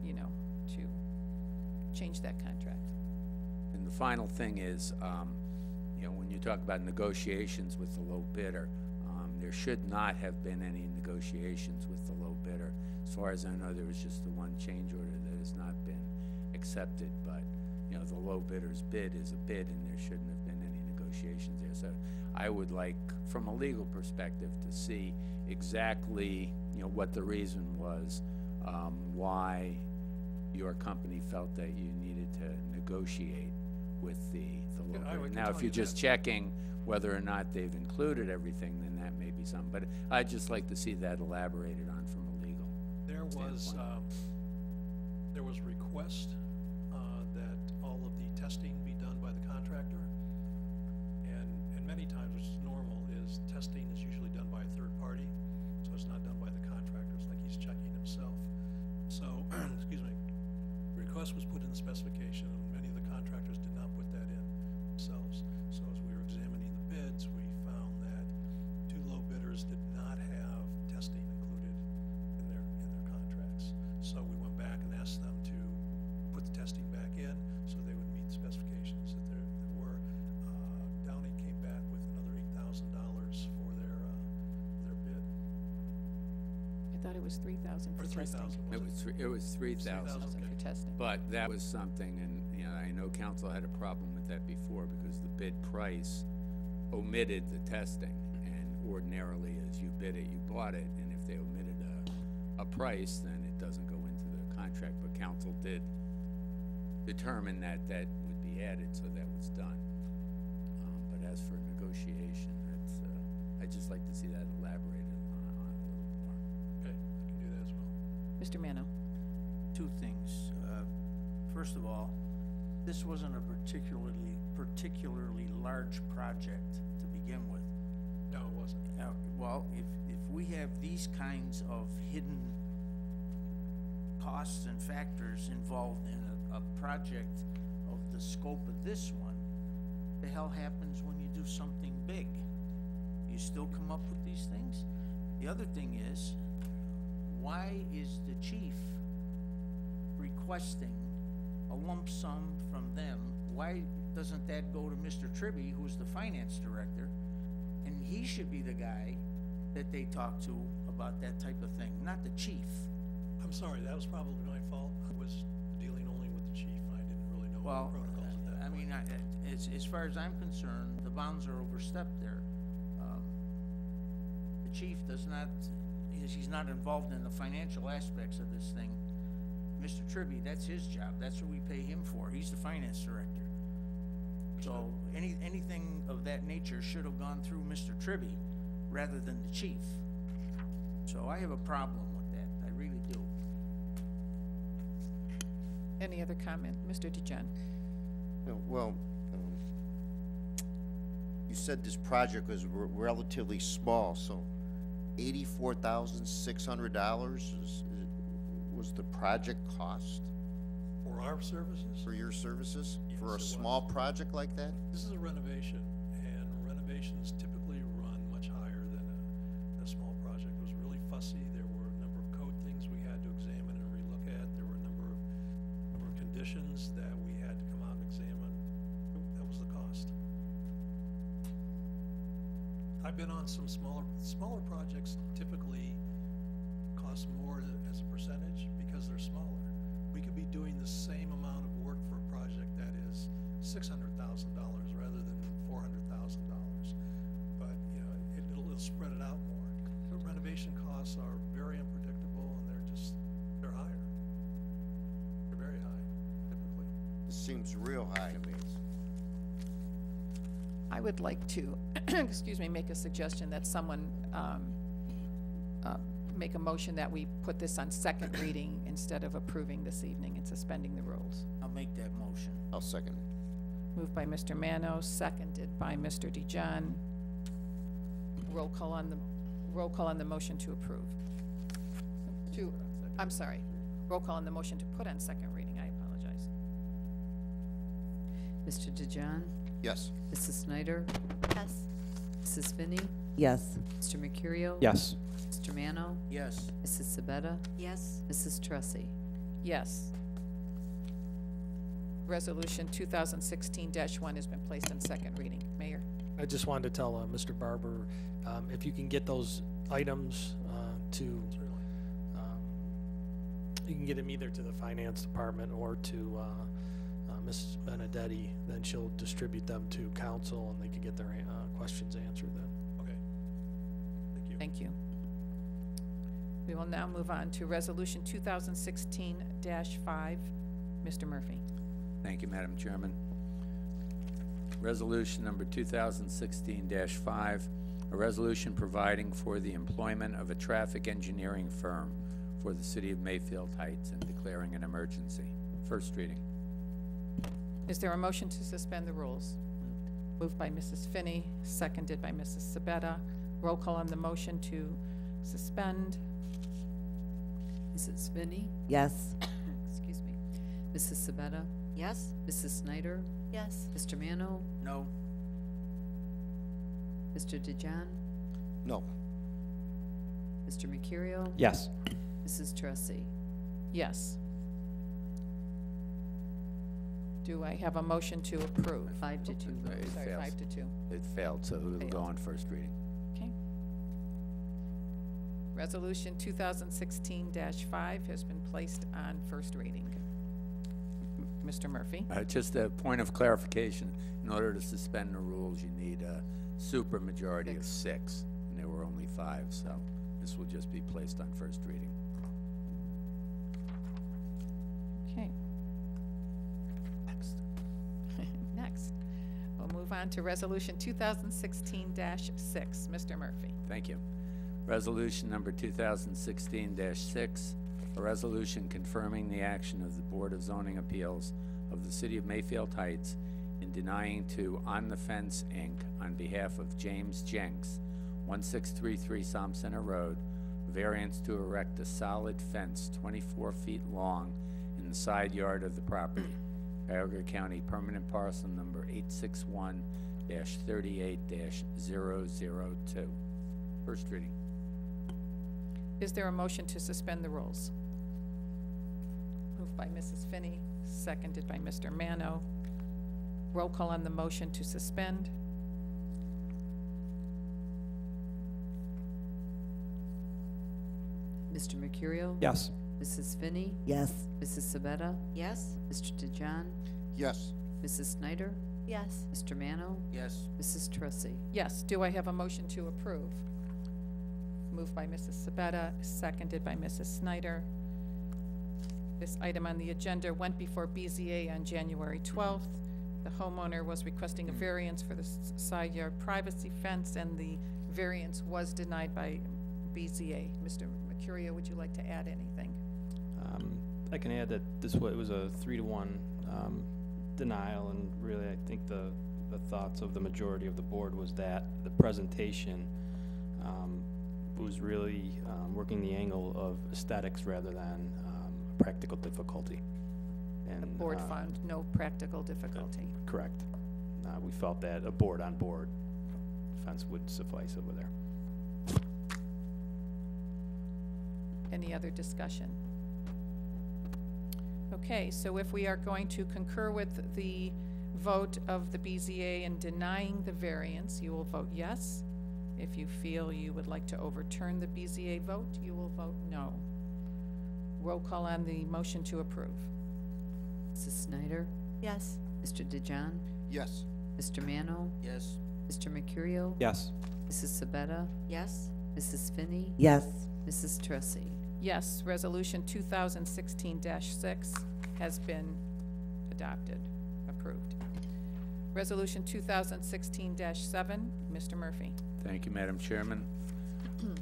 Speaker 1: you know, to change that contract.
Speaker 6: And the final thing is, you know, when you talk about negotiations with the low bidder, there should not have been any negotiations with the low bidder. As far as I know, there was just the one change order that has not been accepted, but, you know, the low bidder's bid is a bid, and there shouldn't have been any negotiations there. So I would like, from a legal perspective, to see exactly, you know, what the reason was, why your company felt that you needed to negotiate with the low
Speaker 14: I
Speaker 6: bidder.
Speaker 14: can
Speaker 6: Now,
Speaker 14: tell
Speaker 6: if
Speaker 14: you
Speaker 6: you're just
Speaker 14: that.
Speaker 6: checking whether or not they've included everything, then that may be something. But I'd just like to see that elaborated on from a legal.
Speaker 14: There was
Speaker 6: standpoint.
Speaker 14: request that all of the testing be done by the contractor. And many times, which is normal, is testing is usually done by a third party, so it's not done by the contractor. It's like he's checking himself. So, excuse me, the request was put in the specification, and many of the contractors did not put that in themselves. So as we were examining the bids, we found that two low bidders did not have testing included in their contracts. So we went back and asked them to put the testing back in so they would meet the specifications that there were. Downing came back with another $8,000 for their bid.
Speaker 1: I thought it was 3,000 for
Speaker 14: Or
Speaker 1: testing.
Speaker 14: 3,000,
Speaker 6: It was 3,000.
Speaker 1: 3,000 for testing.
Speaker 6: But that was something, and, you know, I know council had a problem with that before because the bid price omitted the testing. And ordinarily, as you bid it, you bought it, and if they omitted a price, then it doesn't go into the contract. But council did determine that that would be added, so that was done. But as for negotiation, that's, I'd just like to see that elaborated on a little more.
Speaker 14: Okay, I can do that as well.
Speaker 1: Mr. Mano?
Speaker 3: Two things. First of all, this wasn't a particularly large project to begin with.
Speaker 14: No, it wasn't.
Speaker 3: Well, if we have these kinds of hidden costs and factors involved in a project of the scope of this one, the hell happens when you do something big? You still come up with these things? The other thing is, why is the chief requesting a lump sum from them? Why doesn't that go to Mr. Tribby, who's the finance director? And he should be the guy that they talk to about that type of thing, not the chief.
Speaker 14: I'm sorry, that was probably my fault. I was dealing only with the chief. I didn't really know
Speaker 3: Well,
Speaker 14: the protocols at that
Speaker 3: I
Speaker 14: point.
Speaker 3: mean, as far as I'm concerned, the bounds are overstepped there. The chief does not, he's not involved in the financial aspects of this thing. Mr. Tribby, that's his job. That's what we pay him for. He's the finance director. So anything of that nature should have gone through Mr. Tribby rather than the chief. So I have a problem with that. I really do.
Speaker 1: Any other comment? Mr. DeJean?
Speaker 4: No, well, you said this project was relatively small, so $84,600 was the project cost
Speaker 14: For our services,
Speaker 4: for your services?
Speaker 14: Yes,
Speaker 4: For a
Speaker 14: it was.
Speaker 4: small project like that?
Speaker 14: this is a renovation, and renovations typically run much higher than a small project. It was really fussy. There were a number of code things we had to examine and relook at. There were a number of conditions conditions that we had to come out and examine. That was the cost. I've been on some smaller projects typically cost more as a percentage because they're smaller. We could be doing the same amount of work for a project that is $600,000 rather than $400,000. But, you know, it'll spread it out more. But renovation costs are very unpredictable and they're higher. They're very high, typically.
Speaker 4: This seems real high to me.
Speaker 1: I would like to, excuse me, make a suggestion that someone make a motion that we put this on second reading instead of approving this evening and suspending the rules.
Speaker 3: I'll make that motion.
Speaker 4: I'll second it.
Speaker 1: Moved by Mr. Manos, seconded by Mr. DeJohn. Roll call on the motion to approve. I'm sorry. Roll call on the motion to put on second reading. I apologize.
Speaker 2: Mr. DeJohn?
Speaker 4: Yes.
Speaker 2: Mrs. Snyder?
Speaker 9: Yes.
Speaker 2: Mrs. Finney?
Speaker 11: Yes.
Speaker 2: Mr. Mercurio?
Speaker 5: Yes.
Speaker 2: Mr. Mano?
Speaker 3: Yes.
Speaker 2: Mrs. Sabetta?
Speaker 8: Yes.
Speaker 2: Mrs. Tressi?
Speaker 1: Yes. Resolution 2016-1 has been placed on second reading. Mayor?
Speaker 5: I just wanted to tell Mr. Barber, if you can get those items to, you can get them either to the finance department or to Ms. Benedetti, then she'll distribute them to council and they can get their questions answered then.
Speaker 14: Okay. Thank you.
Speaker 1: Thank you. We will now move on to Resolution 2016-5. Mr. Murphy.
Speaker 6: Thank you, Madam Chairman. Resolution number 2016-5, a resolution providing for the employment of a traffic engineering firm for the city of Mayfield Heights and declaring an emergency. First reading.
Speaker 1: Is there a motion to suspend the rules? Moved by Mrs. Finney, seconded by Mrs. Sabetta. Roll call on the motion to suspend.
Speaker 2: Mrs. Finney?
Speaker 11: Yes.
Speaker 2: Excuse me. Mrs. Sabetta?
Speaker 8: Yes.
Speaker 2: Mrs. Snyder?
Speaker 9: Yes.
Speaker 2: Mr. Mano?
Speaker 3: No.
Speaker 2: Mr. DeJohn?
Speaker 4: No.
Speaker 2: Mr. Mercurio?
Speaker 10: Yes.
Speaker 2: Mrs. Tressi?
Speaker 1: Yes. Do I have a motion to approve?
Speaker 2: 5-2
Speaker 6: It
Speaker 2: votes.
Speaker 1: Sorry,
Speaker 6: fails.
Speaker 1: 5-2.
Speaker 6: It failed, so it'll go
Speaker 1: Failed.
Speaker 6: on first reading.
Speaker 1: Okay. Resolution 2016-5 has been placed on first reading. Mr. Murphy?
Speaker 6: Just a point of clarification. In order to suspend the rules, you need a super majority of 6, and there were only 5, so this will just be placed on first reading.
Speaker 1: Okay.
Speaker 6: Next.
Speaker 1: Next, we'll move on to Resolution 2016-6. Mr. Murphy.
Speaker 6: Thank you. Resolution number 2016-6, a resolution confirming the action of the Board of Zoning Appeals of the City of Mayfield Heights in denying to On the Fence, Inc., on behalf of James Jenks, 1633 Psalm Center Road, variance to erect a solid fence 24 feet long in the side yard of the property. Cuyahoga County Permanent Parcel Number 861-38-002. First reading.
Speaker 1: Is there a motion to suspend the rules? Moved by Mrs. Finney, seconded by Mr. Mano. Roll call on the motion to suspend.
Speaker 2: Mr. Mercurio?
Speaker 5: Yes.
Speaker 2: Mrs. Finney?
Speaker 11: Yes.
Speaker 2: Mrs. Sabetta?
Speaker 8: Yes.
Speaker 2: Mr. DeJohn?
Speaker 4: Yes.
Speaker 2: Mrs. Snyder?
Speaker 9: Yes.
Speaker 2: Mr. Mano?
Speaker 3: Yes.
Speaker 2: Mrs. Tressi?
Speaker 1: Yes. Do I have a motion to approve? Moved by Mrs. Sabetta, seconded by Mrs. Snyder. This item on the agenda went before BZA on January 12th. The homeowner was requesting a variance for the side yard privacy fence, and the variance was denied by BZA. Mr. Mercurio, would you like to add anything?
Speaker 10: I can add that it was a 3-to-1 denial, and really I think the thoughts of the majority of the board was that the presentation was really working the angle of aesthetics rather than practical difficulty. And
Speaker 1: The board found no practical difficulty.
Speaker 10: correct. We felt that a board-on-board fence would suffice over there.
Speaker 1: Any other discussion? Okay, so if we are going to concur with the vote of the BZA in denying the variance, you will vote yes. If you feel you would like to overturn the BZA vote, you will vote no. Roll call on the motion to approve.
Speaker 2: Mrs. Snyder?
Speaker 9: Yes.
Speaker 2: Mr. DeJohn?
Speaker 4: Yes.
Speaker 2: Mr. Mano?
Speaker 3: Yes.
Speaker 2: Mr. Mercurio?
Speaker 10: Yes.
Speaker 2: Mrs. Sabetta?
Speaker 8: Yes?
Speaker 2: Mrs. Finney?
Speaker 11: Yes.
Speaker 2: Mrs. Tressy?
Speaker 1: Yes, resolution 2016-6 has been adopted, approved. Resolution 2016-7, Mr. Murphy.
Speaker 6: Thank you, Madam Chairman.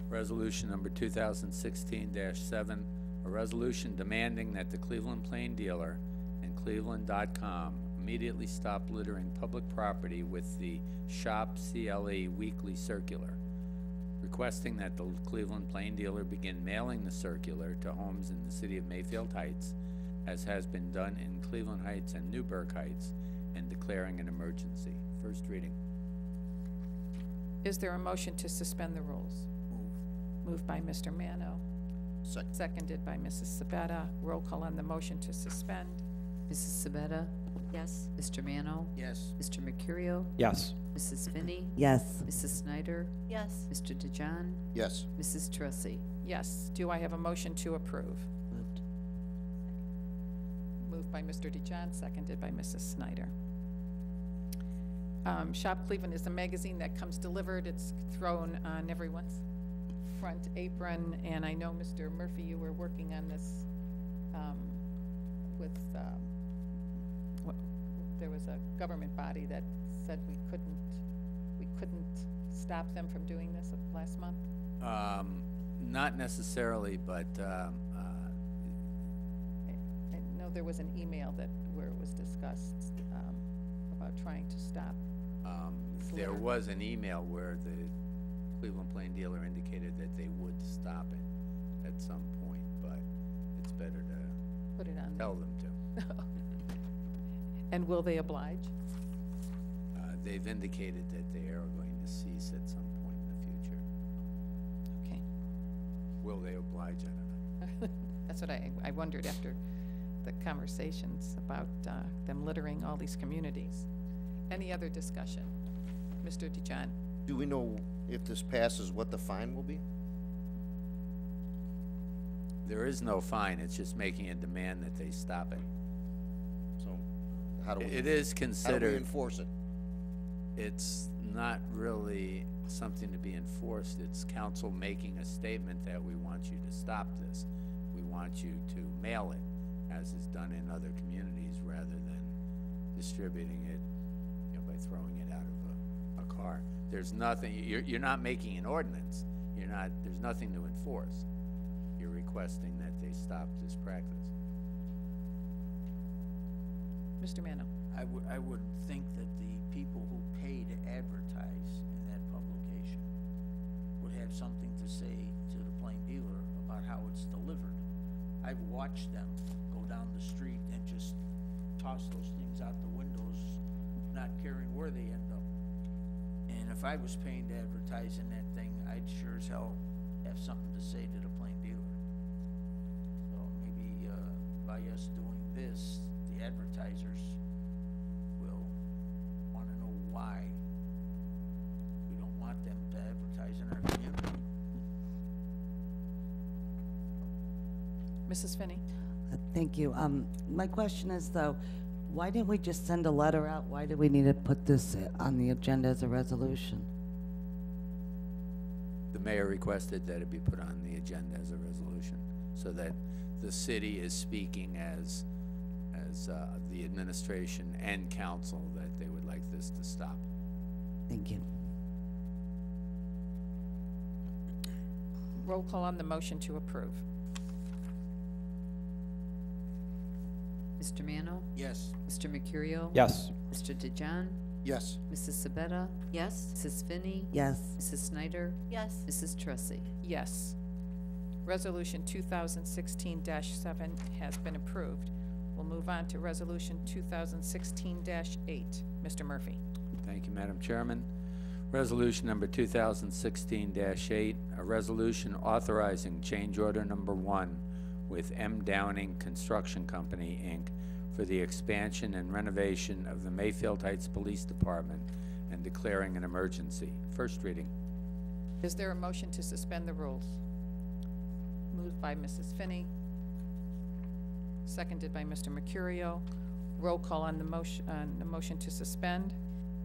Speaker 6: Resolution number 2016-7, a resolution demanding that the Cleveland Plain Dealer and Cleveland.com immediately stop littering public property with the Shop CLE weekly circular, requesting that the Cleveland Plain Dealer begin mailing the circular to homes in the city of Mayfield Heights, as has been done in Cleveland Heights and Newburgh Heights, and declaring an emergency. First reading.
Speaker 1: Is there a motion to suspend the rules? Moved by Mr. Mano,
Speaker 4: Second.
Speaker 1: seconded by Mrs. Sabetta. Roll call on the motion to suspend.
Speaker 2: Mrs. Sabetta?
Speaker 8: Yes?
Speaker 2: Mr. Mano?
Speaker 3: Yes.
Speaker 2: Mr. Mercurio?
Speaker 10: Yes.
Speaker 2: Mrs. Finney?
Speaker 11: Yes.
Speaker 2: Mrs. Snyder?
Speaker 9: Yes.
Speaker 2: Mr. DeJohn?
Speaker 4: Yes.
Speaker 2: Mrs. Tressy?
Speaker 1: Yes. Do I have a motion to approve?
Speaker 11: Moved.
Speaker 1: Moved by Mr. DeJohn, seconded by Mrs. Snyder. Shop Cleveland is a magazine that comes delivered. It's thrown on everyone's front apron, and I know, Mr. Murphy, you were working on this with, there was a government body that said we couldn't stop them from doing this last month?
Speaker 6: Not necessarily, but
Speaker 1: I know there was an email where it was discussed about trying to stop.
Speaker 6: there
Speaker 1: litter.
Speaker 6: was an email where the Cleveland Plain Dealer indicated that they would stop it at some point, but it's better to
Speaker 1: Put it on.
Speaker 6: tell them to.
Speaker 1: And will they oblige?
Speaker 6: They've indicated that they are going to cease at some point in the future.
Speaker 1: Okay.
Speaker 6: Will they oblige? I don't know.
Speaker 1: That's what I wondered after the conversations about them littering all these communities. Any other discussion? Mr. DeJohn?
Speaker 4: Do we know if this passes what the fine will be?
Speaker 6: There is no fine, it's just making a demand that they stop it.
Speaker 4: So how do we?
Speaker 6: It is
Speaker 4: How do we
Speaker 6: considered,
Speaker 4: enforce it?
Speaker 6: it's not really something to be enforced, it's council making a statement that we want you to stop this. We want you to mail it, as is done in other communities, rather than distributing it, you know, by throwing it out of a car. There's nothing, you're not making an ordinance, there's nothing to enforce. You're requesting that they stop this practice.
Speaker 1: Mr. Mano?
Speaker 3: I would think that the people who pay to advertise in that publication would have something to say to the Plain Dealer about how it's delivered. I've watched them go down the street and just toss those things out the windows, not caring where they end up. And if I was paying to advertise in that thing, I'd sure as hell have something to say to the Plain Dealer. So maybe by us doing this, the advertisers will want to know why we don't want them to advertise in our community.
Speaker 1: Mrs. Finney?
Speaker 11: Thank you. My question is though, why didn't we just send a letter out? Why did we need to put this on the agenda as a resolution?
Speaker 6: The mayor requested that it be put on the agenda as a resolution, so that the city is speaking as the administration and council that they would like this to stop.
Speaker 11: Thank you.
Speaker 1: Roll call on the motion to approve.
Speaker 2: Mr. Mano?
Speaker 3: Yes.
Speaker 2: Mr. Mercurio?
Speaker 10: Yes.
Speaker 2: Mr. DeJohn?
Speaker 4: Yes.
Speaker 2: Mrs. Sabetta?
Speaker 8: Yes?
Speaker 2: Mrs. Finney?
Speaker 11: Yes.
Speaker 2: Mrs. Snyder?
Speaker 9: Yes.
Speaker 2: Mrs. Tressy?
Speaker 1: Yes. Resolution 2016-7 has been approved. We'll move on to Resolution 2016-8. Mr. Murphy?
Speaker 6: Thank you, Madam Chairman. Resolution number 2016-8, a resolution authorizing change order number 1 with M. Downing Construction Company, Inc., for the expansion and renovation of the Mayfield Heights Police Department and declaring an emergency. First reading.
Speaker 1: Is there a motion to suspend the rules? Moved by Mrs. Finney, seconded by Mr. Mercurio. Roll call on the motion to suspend.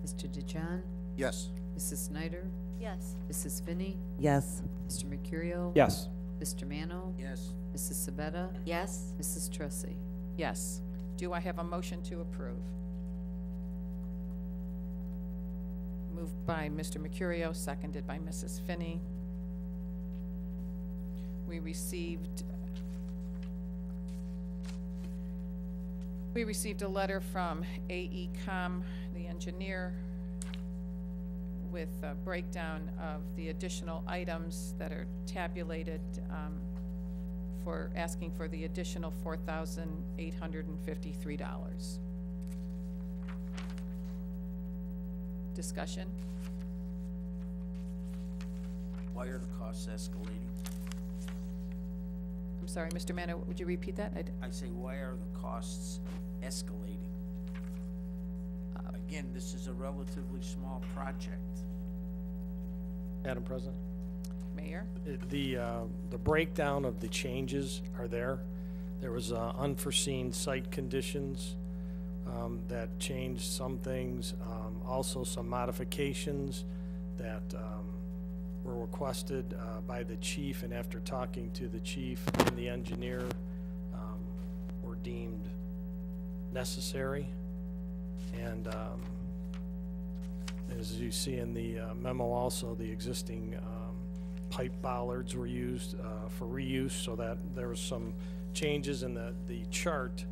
Speaker 2: Mr. DeJohn,
Speaker 4: Yes.
Speaker 2: Mrs. Snyder,
Speaker 9: Yes.
Speaker 2: Mrs. Finney,
Speaker 11: Yes.
Speaker 2: Mr. Mercurio.
Speaker 5: Yes.
Speaker 2: Mr. Mano,
Speaker 3: Yes.
Speaker 2: Mrs. Sabetta,
Speaker 8: Yes.
Speaker 2: Mrs. Trussy.
Speaker 1: Yes. Do I have a motion to approve? Moved by Mr. Mercurio, seconded by Mrs. Finney. We received a letter from AECom, the engineer, with a breakdown of the additional items that are tabulated, for asking for the additional $4,853. Discussion?
Speaker 3: Why are the costs escalating?
Speaker 1: I'm sorry, Mr. Mano, would you repeat that?
Speaker 3: I say, why are the costs escalating? Again, this is a relatively small project.
Speaker 5: Madam President?
Speaker 1: Mayor?
Speaker 5: The breakdown of the changes are there. There was unforeseen site conditions that changed some things, also some modifications that were requested by the chief, and after talking to the chief and the engineer, were deemed necessary. And as you see in the memo also, the existing pipe bollards were used for reuse, so that there was some changes in the chart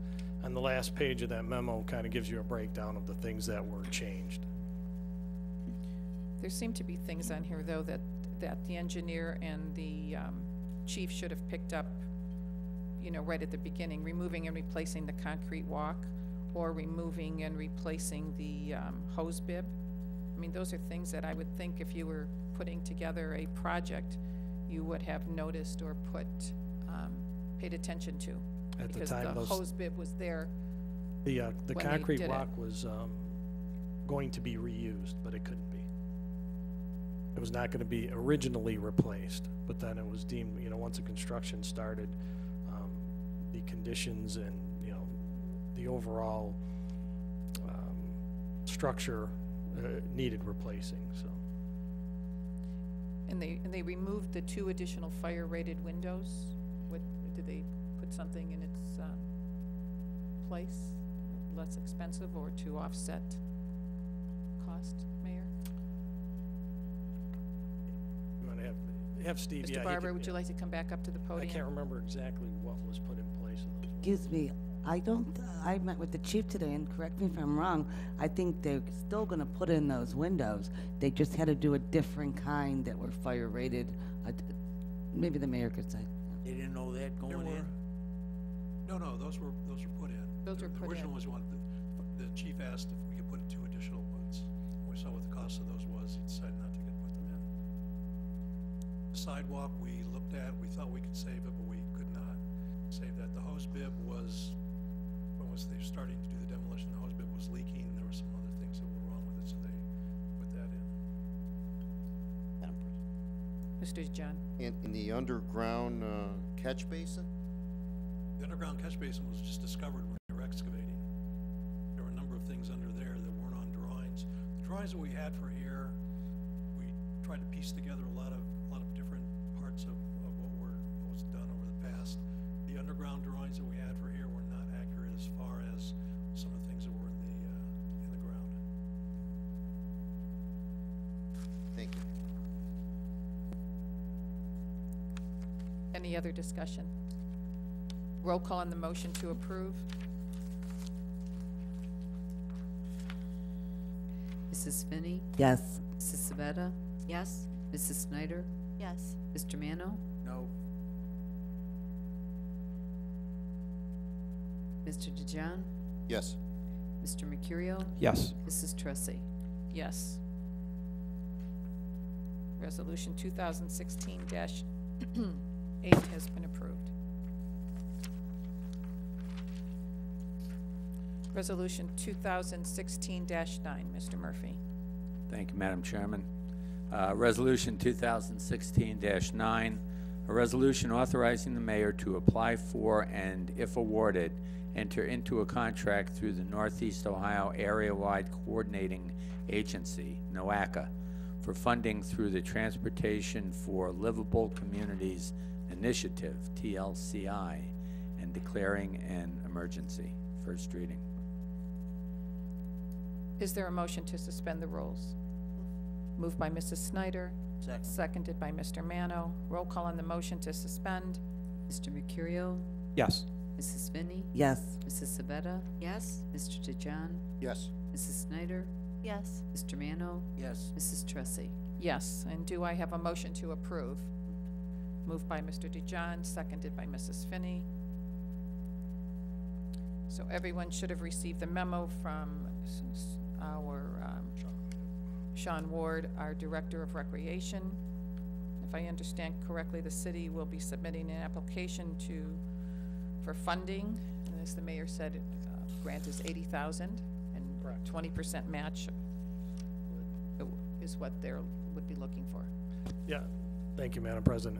Speaker 5: on the last page of that memo. Kind of gives you a breakdown of the things that were changed.
Speaker 1: There seem to be things on here, though, that the engineer and the chief should have picked up, you know, right at the beginning, removing and replacing the concrete walk, or removing and replacing the hose bib. I mean, those are things that I would think if you were putting together a project, you would have noticed or paid attention to.
Speaker 5: At the
Speaker 1: because
Speaker 5: time,
Speaker 1: the hose bib was there.
Speaker 5: The
Speaker 1: when they
Speaker 5: concrete
Speaker 1: did it.
Speaker 5: walk was going to be reused, but it couldn't be. It was not going to be originally replaced, but then it was deemed, you know, once the construction started, the conditions and, you know, the overall structure needed replacing, so.
Speaker 1: And they removed the 2 additional fire-rated windows. What, did they put something in its place, less expensive, or to offset cost, Mayor?
Speaker 5: You want to have Steve?
Speaker 1: Mr.
Speaker 5: Yeah, he
Speaker 1: Barber,
Speaker 5: could-
Speaker 1: would you like to come back up to the
Speaker 5: I
Speaker 1: podium?
Speaker 5: can't remember exactly what was put in place of those.
Speaker 11: Excuse me, I met with the chief today, and correct me if I'm wrong, I think they're still gonna put in those windows. They just had to do a different kind that were fire rated. Maybe the mayor could say.
Speaker 3: They didn't know that going in?
Speaker 14: No, those were put in.
Speaker 1: Those were
Speaker 14: The
Speaker 1: put in.
Speaker 14: original was the chief asked if we could put 2 additional ones. When we saw what the cost of those was, he decided not to put them in. The sidewalk we looked at, we thought we could save it, but we could not save that. The hose bib was, when they were starting to do the demolition, the hose bib was leaking. There were some other things that were wrong with it, so they put that in.
Speaker 1: Mr. John?
Speaker 4: In the underground catch basin?
Speaker 14: The underground catch basin was just discovered when they were excavating. There were a number of things under there that weren't on drawings. The drawings that we had for here, we tried to piece together a lot of different parts of what was done over the past. The underground drawings that we had for here were not accurate as far as some of the things that were in the ground.
Speaker 4: Thank you.
Speaker 1: Any other discussion? Roll call on the motion to approve.
Speaker 2: Mrs. Finney,
Speaker 11: Yes.
Speaker 2: Mrs. Sabetta,
Speaker 8: Yes.
Speaker 2: Mrs. Snyder,
Speaker 9: Yes.
Speaker 2: Mr. Mano,
Speaker 3: No.
Speaker 2: Mr. DeJohn,
Speaker 4: Yes.
Speaker 2: Mr. Mercurio,
Speaker 5: Yes.
Speaker 2: Mrs. Trussy.
Speaker 1: Yes. Resolution 2016-8 has been approved. Resolution 2016-9, Mr. Murphy.
Speaker 6: Thank you, Madam Chairman. Resolution 2016-9, a resolution authorizing the mayor to apply for and, if awarded, enter into a contract through the Northeast Ohio Area-Wide Coordinating Agency, NOACA, for funding through the Transportation for Livable Communities Initiative, TLCI, and declaring an emergency. First reading.
Speaker 1: Is there a motion to suspend the rules? Moved by Mrs. Snyder,
Speaker 3: Second.
Speaker 1: seconded by Mr. Mano. Roll call on the motion to suspend.
Speaker 2: Mr. Mercurio?
Speaker 5: Yes.
Speaker 2: Mrs. Finney?
Speaker 11: Yes.
Speaker 2: Mrs. Sabetta?
Speaker 8: Yes?
Speaker 2: Mr. DeJohn?
Speaker 4: Yes.
Speaker 2: Mrs. Snyder?
Speaker 9: Yes.
Speaker 2: Mr. Mano?
Speaker 3: Yes.
Speaker 2: Mrs. Tressi?
Speaker 1: Yes, and do I have a motion to approve? Moved by Mr. DeJohn, seconded by Mrs. Finney. So everyone should have received the memo from our Sean Ward, our Director of Recreation. If I understand correctly, the city will be submitting an application for funding. And as the mayor said, grant is $80,000 and 20% match is what they would be looking for.
Speaker 5: Yeah, thank you, Madam President.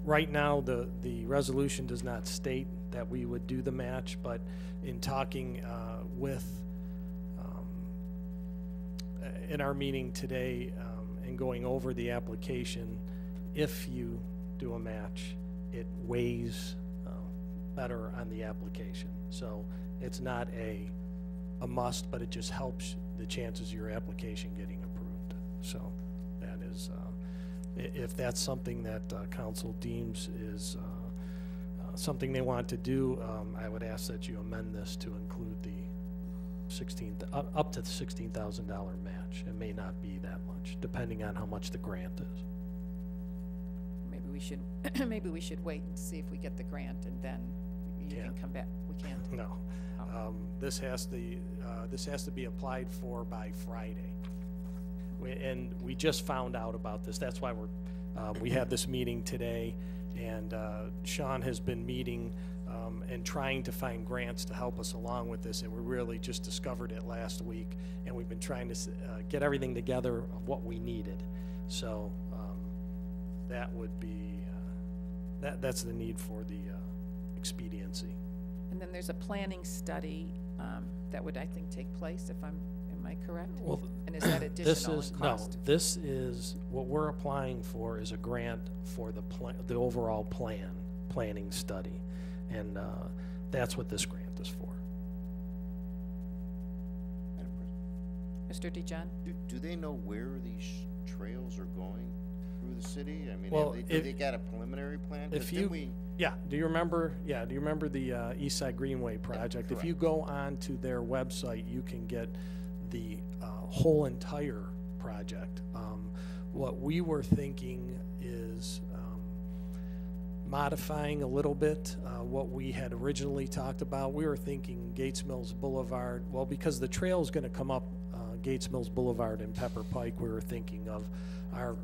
Speaker 5: Right now, the resolution does not state that we would do the match, but in talking in our meeting today and going over the application, if you do a match, it weighs better on the application. So it's not a must, but it just helps the chances of your application getting approved. So that is, if that's something that council deems is something they want to do, I would ask that you amend this to include the up to the $16,000 match. It may not be that much, depending on how much the grant is.
Speaker 1: Maybe we should, maybe we should wait and see if we get the grant, and then you can come back. We can't.
Speaker 5: No, this has to be applied for by Friday. And we just found out about this. That's why we have this meeting today, and Sean has been meeting and trying to find grants to help us along with this, and we really just discovered it last week, and we've been trying to get everything together of what we needed. So that would be that's the need for the expediency.
Speaker 1: And then there's a planning study that would, I think, take place, if am I correct?
Speaker 5: Well,
Speaker 1: and is that additional in cost?
Speaker 5: No, this is, what we're applying for is a grant for the overall planning study. And that's what this grant is for.
Speaker 1: Mr. DeJohn?
Speaker 4: Do they know where these trails are going through the city? I mean,
Speaker 5: well,
Speaker 4: do they got a preliminary plan?
Speaker 5: If you, do you remember the East Side Greenway project?
Speaker 4: Yeah,
Speaker 5: if you go on to their website, you can get the whole entire project. What we were thinking is modifying a little bit what we had originally talked about. We were thinking Gates Mills Boulevard. Well, because the trail is going to come up Gates Mills Boulevard and Pepper Pike, we were thinking of our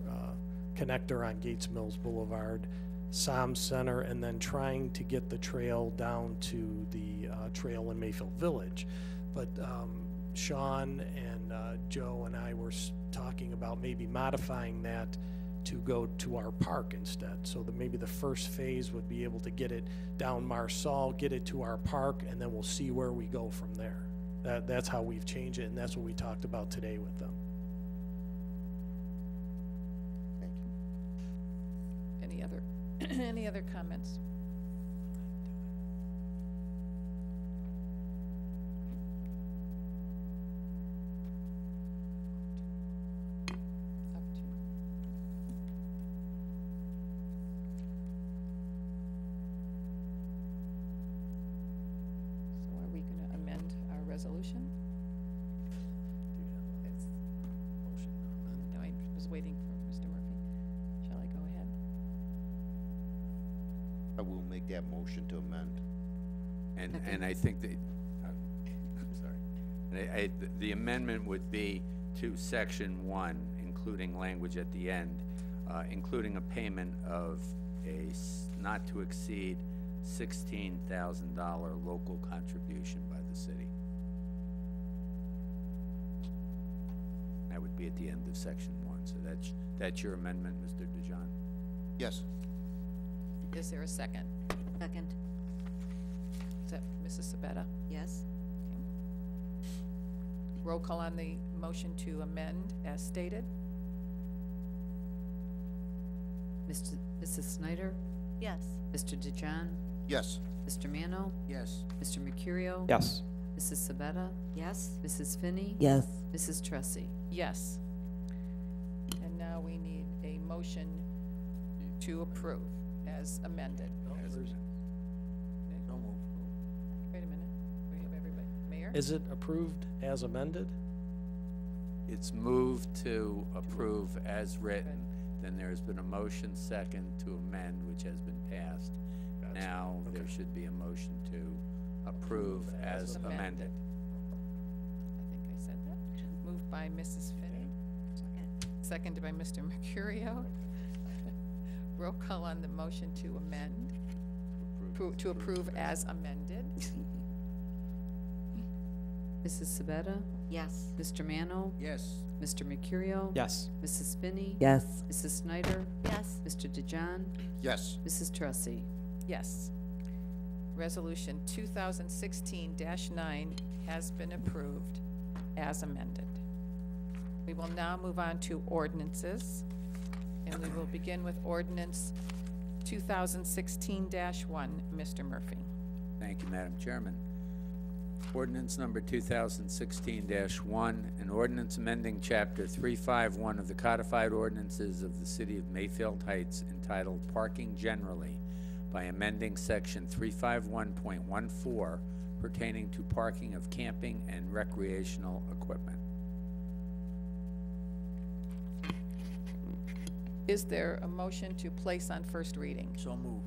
Speaker 5: connector on Gates Mills Boulevard, Som Center, and then trying to get the trail down to the trail in Mayfield Village. But Sean and Joe and I were talking about maybe modifying that to go to our park instead, so that maybe the first phase would be able to get it down Marsal, get it to our park, and then we'll see where we go from there. That's how we've changed it, and that's what we talked about today with them.
Speaker 4: Thank you.
Speaker 1: Any other comments? Resolution? No, I was waiting for Mr. Murphy. Shall I go ahead?
Speaker 4: I will make that motion to amend.
Speaker 6: And I think that, I'm sorry. The amendment would be to section 1, including language at the end, including a payment of a not to exceed $16,000 local contribution by the city. that would be at the end of section 1. So that's your amendment, Mr. DeJean.
Speaker 4: Yes.
Speaker 1: Is there a second?
Speaker 8: Second.
Speaker 1: Is that Mrs. Sabetta?
Speaker 8: Yes.
Speaker 1: Roll call on the motion to amend as stated.
Speaker 2: Mrs. Snyder?
Speaker 9: Yes.
Speaker 2: Mr. DeJean?
Speaker 4: Yes.
Speaker 2: Mr. Mano?
Speaker 3: Yes.
Speaker 2: Mr. Mercurio?
Speaker 10: Yes.
Speaker 2: Mrs. Sabetta?
Speaker 8: Yes.
Speaker 2: Mrs. Finney?
Speaker 11: Yes.
Speaker 2: Mrs. Tressi?
Speaker 1: Yes. And now we need a motion to approve as amended.
Speaker 3: So moved.
Speaker 1: Wait a minute. We have everybody. Mayor?
Speaker 5: Is it approved as amended?
Speaker 6: It's moved to approve as written. Then there's been a motion second to amend, which has been passed.
Speaker 5: Gotcha.
Speaker 6: Now there
Speaker 5: Okay.
Speaker 6: should be a motion to approve as amended.
Speaker 1: I think I said that. Moved by Mrs. Finney. Seconded by Mr. Mercurio. Roll call on the motion to amend, to approve as amended.
Speaker 2: Mrs. Sabetta?
Speaker 8: Yes.
Speaker 2: Mr. Mano?
Speaker 3: Yes.
Speaker 2: Mr. Mercurio?
Speaker 10: Yes.
Speaker 2: Mrs. Finney?
Speaker 11: Yes.
Speaker 2: Mrs. Snyder?
Speaker 9: Yes.
Speaker 2: Mr. DeJean?
Speaker 4: Yes.
Speaker 2: Mrs. Tressi?
Speaker 1: Yes. Resolution 2016-9 has been approved as amended. We will now move on to ordinances, and we will begin with ordinance 2016-1. Mr. Murphy.
Speaker 6: Thank you, Madam Chairman. Ordinance number 2016-1, an ordinance amending Chapter 351 of the Codified Ordinances of the City of Mayfield Heights entitled Parking Generally by amending Section 351.14 pertaining to parking of camping and recreational equipment.
Speaker 1: Is there a motion to place on first reading?
Speaker 3: So moved.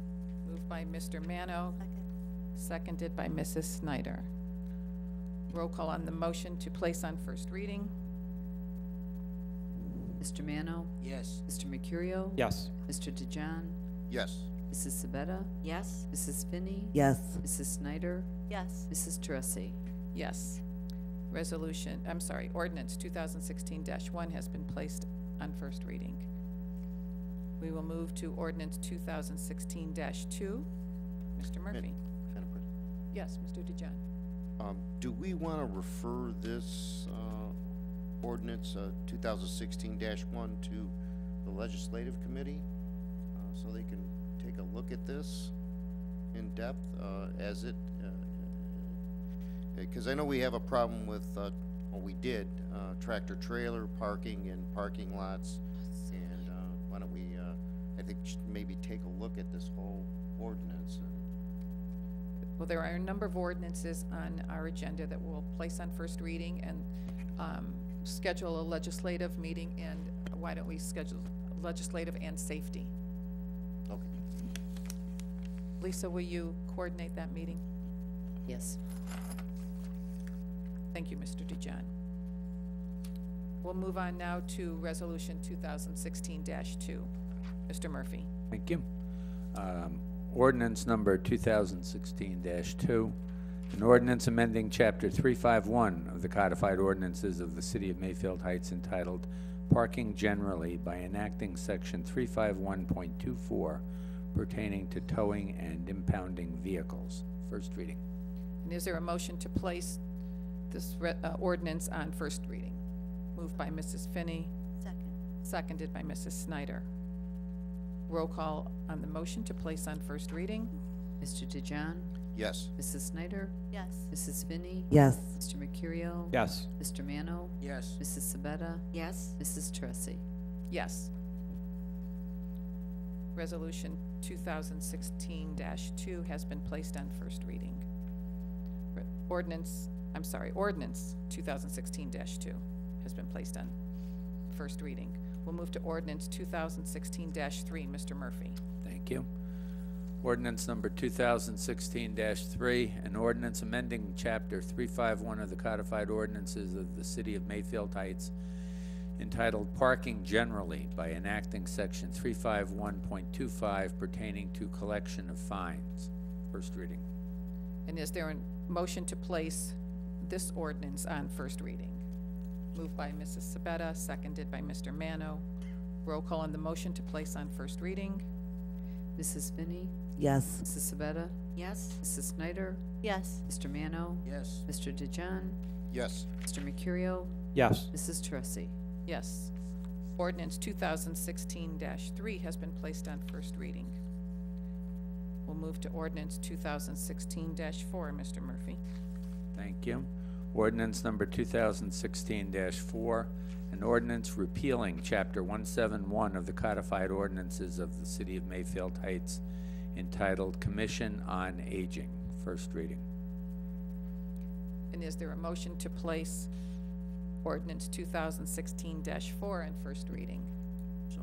Speaker 1: Moved by Mr. Mano,
Speaker 9: Second.
Speaker 1: seconded by Mrs. Snyder. Roll call on the motion to place on first reading.
Speaker 2: Mr. Mano?
Speaker 3: Yes.
Speaker 2: Mr. Mercurio?
Speaker 10: Yes.
Speaker 2: Mr. DeJean?
Speaker 4: Yes.
Speaker 2: Mrs. Sabetta?
Speaker 8: Yes.
Speaker 2: Mrs. Finney?
Speaker 11: Yes.
Speaker 2: Mrs. Snyder?
Speaker 9: Yes.
Speaker 2: Mrs. Tressi?
Speaker 1: Yes. Ordinance 2016-1 has been placed on first reading. We will move to ordinance 2016-2. Mr. Murphy.
Speaker 4: Madam President.
Speaker 1: Yes, Mr. DeJean.
Speaker 4: Do we want to refer this ordinance 2016-1 to the Legislative Committee so they can take a look at this in depth as it, because I know we have a problem with, we did, tractor trailer parking in parking lots, and why don't we, I think, maybe take a look at this whole ordinance.
Speaker 1: Well, there are a number of ordinances on our agenda that we'll place on first reading and schedule a legislative meeting, and why don't we schedule legislative and safety?
Speaker 4: Okay.
Speaker 1: Lisa, will you coordinate that meeting?
Speaker 2: Yes.
Speaker 1: Thank you, Mr. DeJean. We'll move on now to resolution 2016-2. Mr. Murphy.
Speaker 6: Thank you. Ordinance number 2016-2, an ordinance amending Chapter 351 of the Codified Ordinances of the City of Mayfield Heights entitled Parking Generally by enacting Section 351.24 pertaining to towing and impounding vehicles. First reading.
Speaker 1: And is there a motion to place this ordinance on first reading? Moved by Mrs. Finney,
Speaker 9: Second.
Speaker 1: seconded by Mrs. Snyder. Roll call on the motion to place on first reading.
Speaker 2: Mr. DeJean?
Speaker 4: Yes.
Speaker 2: Mrs. Snyder?
Speaker 9: Yes.
Speaker 2: Mrs. Finney?
Speaker 11: Yes.
Speaker 2: Mr. Mercurio?
Speaker 10: Yes.
Speaker 2: Mr. Mano?
Speaker 3: Yes.
Speaker 2: Mrs. Sabetta?
Speaker 8: Yes.
Speaker 2: Mrs. Tressi?
Speaker 1: Yes. Resolution 2016-2 has been placed on first reading. Ordinance 2016-2 has been placed on first reading. We'll move to ordinance 2016-3. Mr. Murphy.
Speaker 6: Thank you. Ordinance number 2016-3, an ordinance amending Chapter 351 of the Codified Ordinances of the City of Mayfield Heights entitled Parking Generally by enacting Section 351.25 pertaining to collection of fines. First reading.
Speaker 1: And is there a motion to place this ordinance on first reading? Moved by Mrs. Sabetta, seconded by Mr. Mano. Roll call on the motion to place on first reading.
Speaker 2: Mrs. Finney,
Speaker 11: Yes.
Speaker 2: Mrs. Sabetta,
Speaker 8: Yes?
Speaker 2: Mrs. Snyder,
Speaker 9: Yes.
Speaker 2: Mr. Mano,
Speaker 3: Yes.
Speaker 2: Mr. DeJohn,
Speaker 4: Yes.
Speaker 2: Mr. Mercurio,
Speaker 10: Yes.
Speaker 2: Mrs. Teresi.
Speaker 1: Yes. Ordinance 2016-3 has been placed on first reading. We'll move to ordinance 2016-4, Mr. Murphy.
Speaker 6: Thank you. Ordinance number 2016-4, an ordinance repealing Chapter 171 of the Codified Ordinances of the City of Mayfield Heights entitled Commission on Aging. First reading.
Speaker 1: And is there a motion to place ordinance 2016-4 on first reading?
Speaker 3: So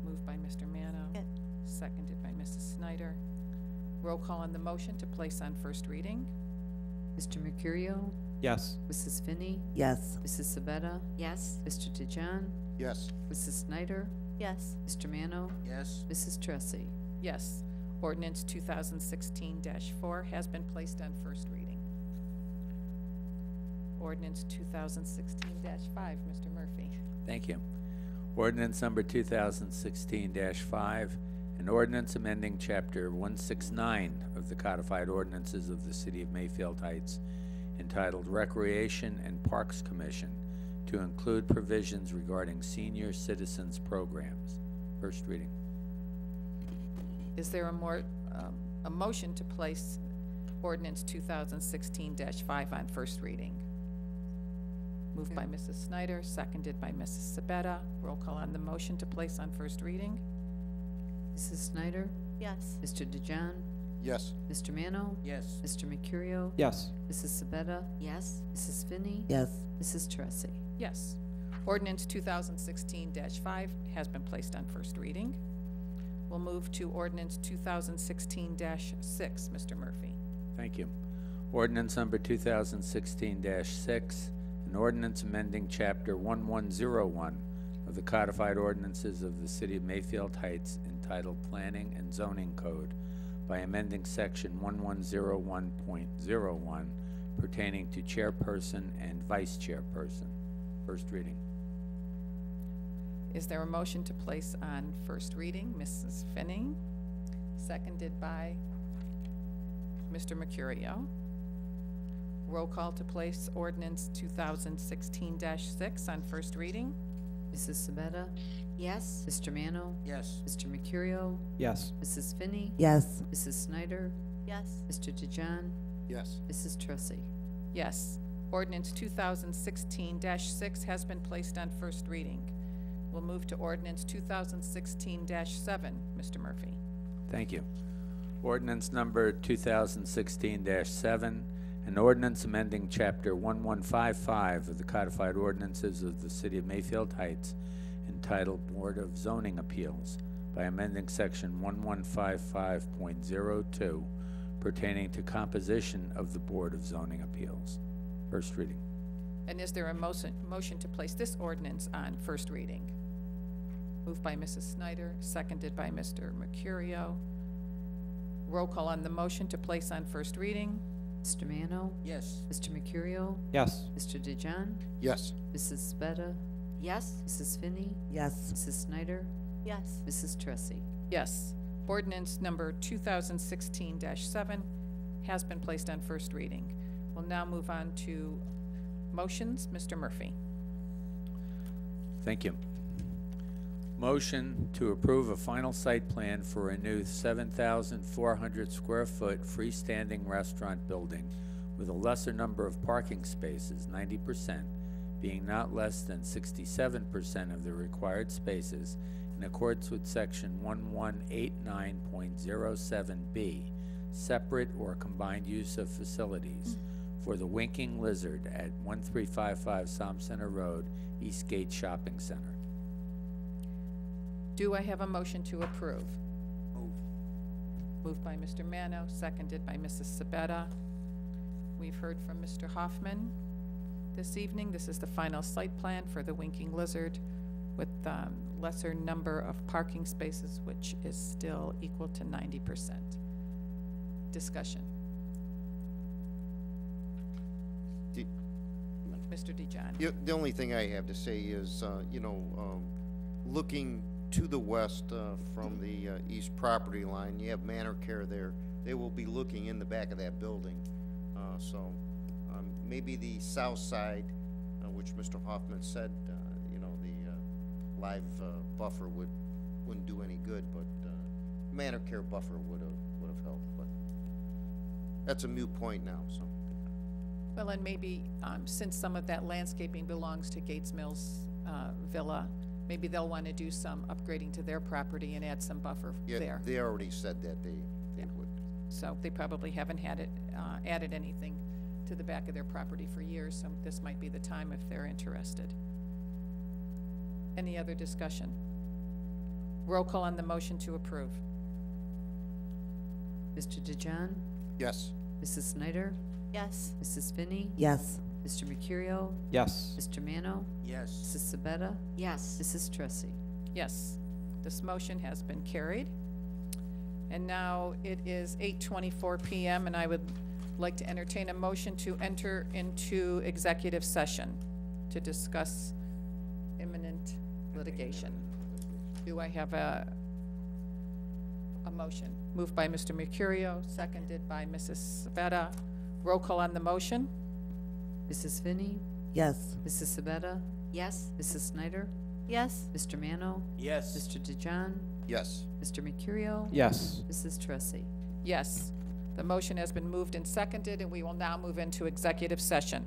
Speaker 1: Moved by Mr. Mano,
Speaker 9: Second.
Speaker 1: seconded by Mrs. Snyder. Roll call on the motion to place on first reading.
Speaker 2: Mr. Mercurio,
Speaker 10: Yes.
Speaker 2: Mrs. Finney,
Speaker 11: Yes.
Speaker 2: Mrs. Sabetta,
Speaker 8: Yes?
Speaker 2: Mr. DeJohn,
Speaker 4: Yes.
Speaker 2: Mrs. Snyder,
Speaker 9: Yes.
Speaker 2: Mr. Mano,
Speaker 3: yes.
Speaker 2: Mrs. Teresi.
Speaker 1: Yes. Ordinance 2016-4 has been placed on first reading. Ordinance 2016-5, Mr. Murphy.
Speaker 6: Thank you. Ordinance number 2016-5, an ordinance amending Chapter 169 of the Codified Ordinances of the City of Mayfield Heights entitled Recreation and Parks Commission to include provisions regarding senior citizens programs. First reading.
Speaker 1: Is there a motion to place ordinance 2016-5 on first reading? Moved by Mrs. Snyder, seconded by Mrs. Sabetta. Roll call on the motion to place on first reading.
Speaker 2: Mrs. Snyder,
Speaker 9: Yes.
Speaker 2: Mr. DeJohn,
Speaker 4: Yes.
Speaker 2: Mr. Mano,
Speaker 3: Yes.
Speaker 2: Mr. Mercurio,
Speaker 10: Yes.
Speaker 2: Mrs. Sabetta,
Speaker 8: Yes?
Speaker 2: Mrs. Finney,
Speaker 11: Yes.
Speaker 2: Mrs. Teresi.
Speaker 1: Yes. Ordinance 2016-5 has been placed on first reading. We'll move to ordinance 2016-6, Mr. Murphy.
Speaker 6: Thank you. Ordinance number 2016-6, an ordinance amending Chapter 1101 of the Codified Ordinances of the City of Mayfield Heights entitled Planning and Zoning Code by amending Section 1101.01 pertaining to chairperson and vice chairperson. First reading.
Speaker 1: Is there a motion to place on first reading? Mrs. Finney, seconded by Mr. Mercurio. Roll call to place ordinance 2016-6 on first reading.
Speaker 2: Mrs. Sabetta,
Speaker 8: Yes?
Speaker 2: Mr. Mano,
Speaker 3: Yes.
Speaker 2: Mr. Mercurio,
Speaker 10: Yes.
Speaker 2: Mrs. Finney,
Speaker 11: Yes.
Speaker 2: Mrs. Snyder,
Speaker 9: Yes.
Speaker 2: Mr. DeJohn,
Speaker 4: Yes.
Speaker 2: Mrs. Teresi.
Speaker 1: Yes. Ordinance 2016-6 has been placed on first reading. We'll move to ordinance 2016-7, Mr. Murphy.
Speaker 6: Thank you. Ordinance number 2016-7, an ordinance amending Chapter 1155 of the Codified Ordinances of the City of Mayfield Heights entitled Board of Zoning Appeals by amending Section 1155.02 pertaining to composition of the Board of Zoning Appeals. First reading.
Speaker 1: And is there a motion to place this ordinance on first reading? Moved by Mrs. Snyder, seconded by Mr. Mercurio. Roll call on the motion to place on first reading.
Speaker 2: Mr. Mano,
Speaker 3: Yes.
Speaker 2: Mr. Mercurio,
Speaker 10: Yes.
Speaker 2: Mr. DeJohn,
Speaker 4: Yes.
Speaker 2: Mrs. Sabetta,
Speaker 8: Yes?
Speaker 2: Mrs. Finney,
Speaker 11: Yes.
Speaker 2: Mrs. Snyder,
Speaker 9: Yes.
Speaker 2: Mrs. Teresi.
Speaker 1: Yes. Ordinance number 2016-7 has been placed on first reading. We'll now move on to motions. Mr. Murphy.
Speaker 6: Thank you. Motion to approve a final site plan for a new 7,400 square foot freestanding restaurant building with a lesser number of parking spaces, 90%, being not less than 67% of the required spaces in accordance with Section 1189.07B, separate or combined use of facilities for the Winking Lizard at 1355 Som Center Road, Eastgate Shopping Center.
Speaker 1: Do I have a motion to approve?
Speaker 3: Move.
Speaker 1: Moved by Mr. Mano, seconded by Mrs. Sabetta. We've heard from Mr. Hoffman this evening. This is the final site plan for the Winking Lizard with lesser number of parking spaces, which is still equal to 90%. Discussion. Mr. DeJohn.
Speaker 4: The only thing I have to say is, looking to the west from the east property line, you have Manor Care there. They will be looking in the back of that building. So maybe the south side, which Mr. Hoffman said, the live buffer wouldn't do any good, but Manor Care buffer would have helped. But that's a moot point now. So.
Speaker 1: Well, and maybe since some of that landscaping belongs to Gates Mills Villa, maybe they'll want to do some upgrading to their property and add some buffer
Speaker 4: Yeah,
Speaker 1: there.
Speaker 4: they already said that they would.
Speaker 1: So they probably haven't had it added anything to the back of their property for years, so this might be the time if they're interested. Any other discussion? Roll call on the motion to approve.
Speaker 2: Mr. DeJohn,
Speaker 4: Yes.
Speaker 2: Mrs. Snyder,
Speaker 9: Yes.
Speaker 2: Mrs. Finney,
Speaker 11: Yes.
Speaker 2: Mr. Mercurio,
Speaker 10: Yes.
Speaker 2: Mr. Mano,
Speaker 3: Yes.
Speaker 2: Mrs. Sabetta,
Speaker 8: Yes.
Speaker 2: Mrs. Tressi.
Speaker 1: Yes, this motion has been carried. And now it is 8:24 PM, and I would like to entertain a motion to enter into executive session to discuss imminent litigation. Do I have a motion? Moved by Mr. Mercurio, seconded by Mrs. Sabetta. Roll call on the motion?
Speaker 2: Mrs. Finney,
Speaker 11: Yes.
Speaker 2: Mrs. Sabetta,
Speaker 8: Yes.
Speaker 2: Mrs. Snyder,
Speaker 9: Yes.
Speaker 2: Mr. Mano,
Speaker 3: Yes.
Speaker 2: Mr. DeJohn,
Speaker 4: Yes.
Speaker 2: Mr. Mercurio,
Speaker 10: Yes.
Speaker 2: Mrs. Tressi.
Speaker 1: Yes. The motion has been moved and seconded, and we will now move into executive session.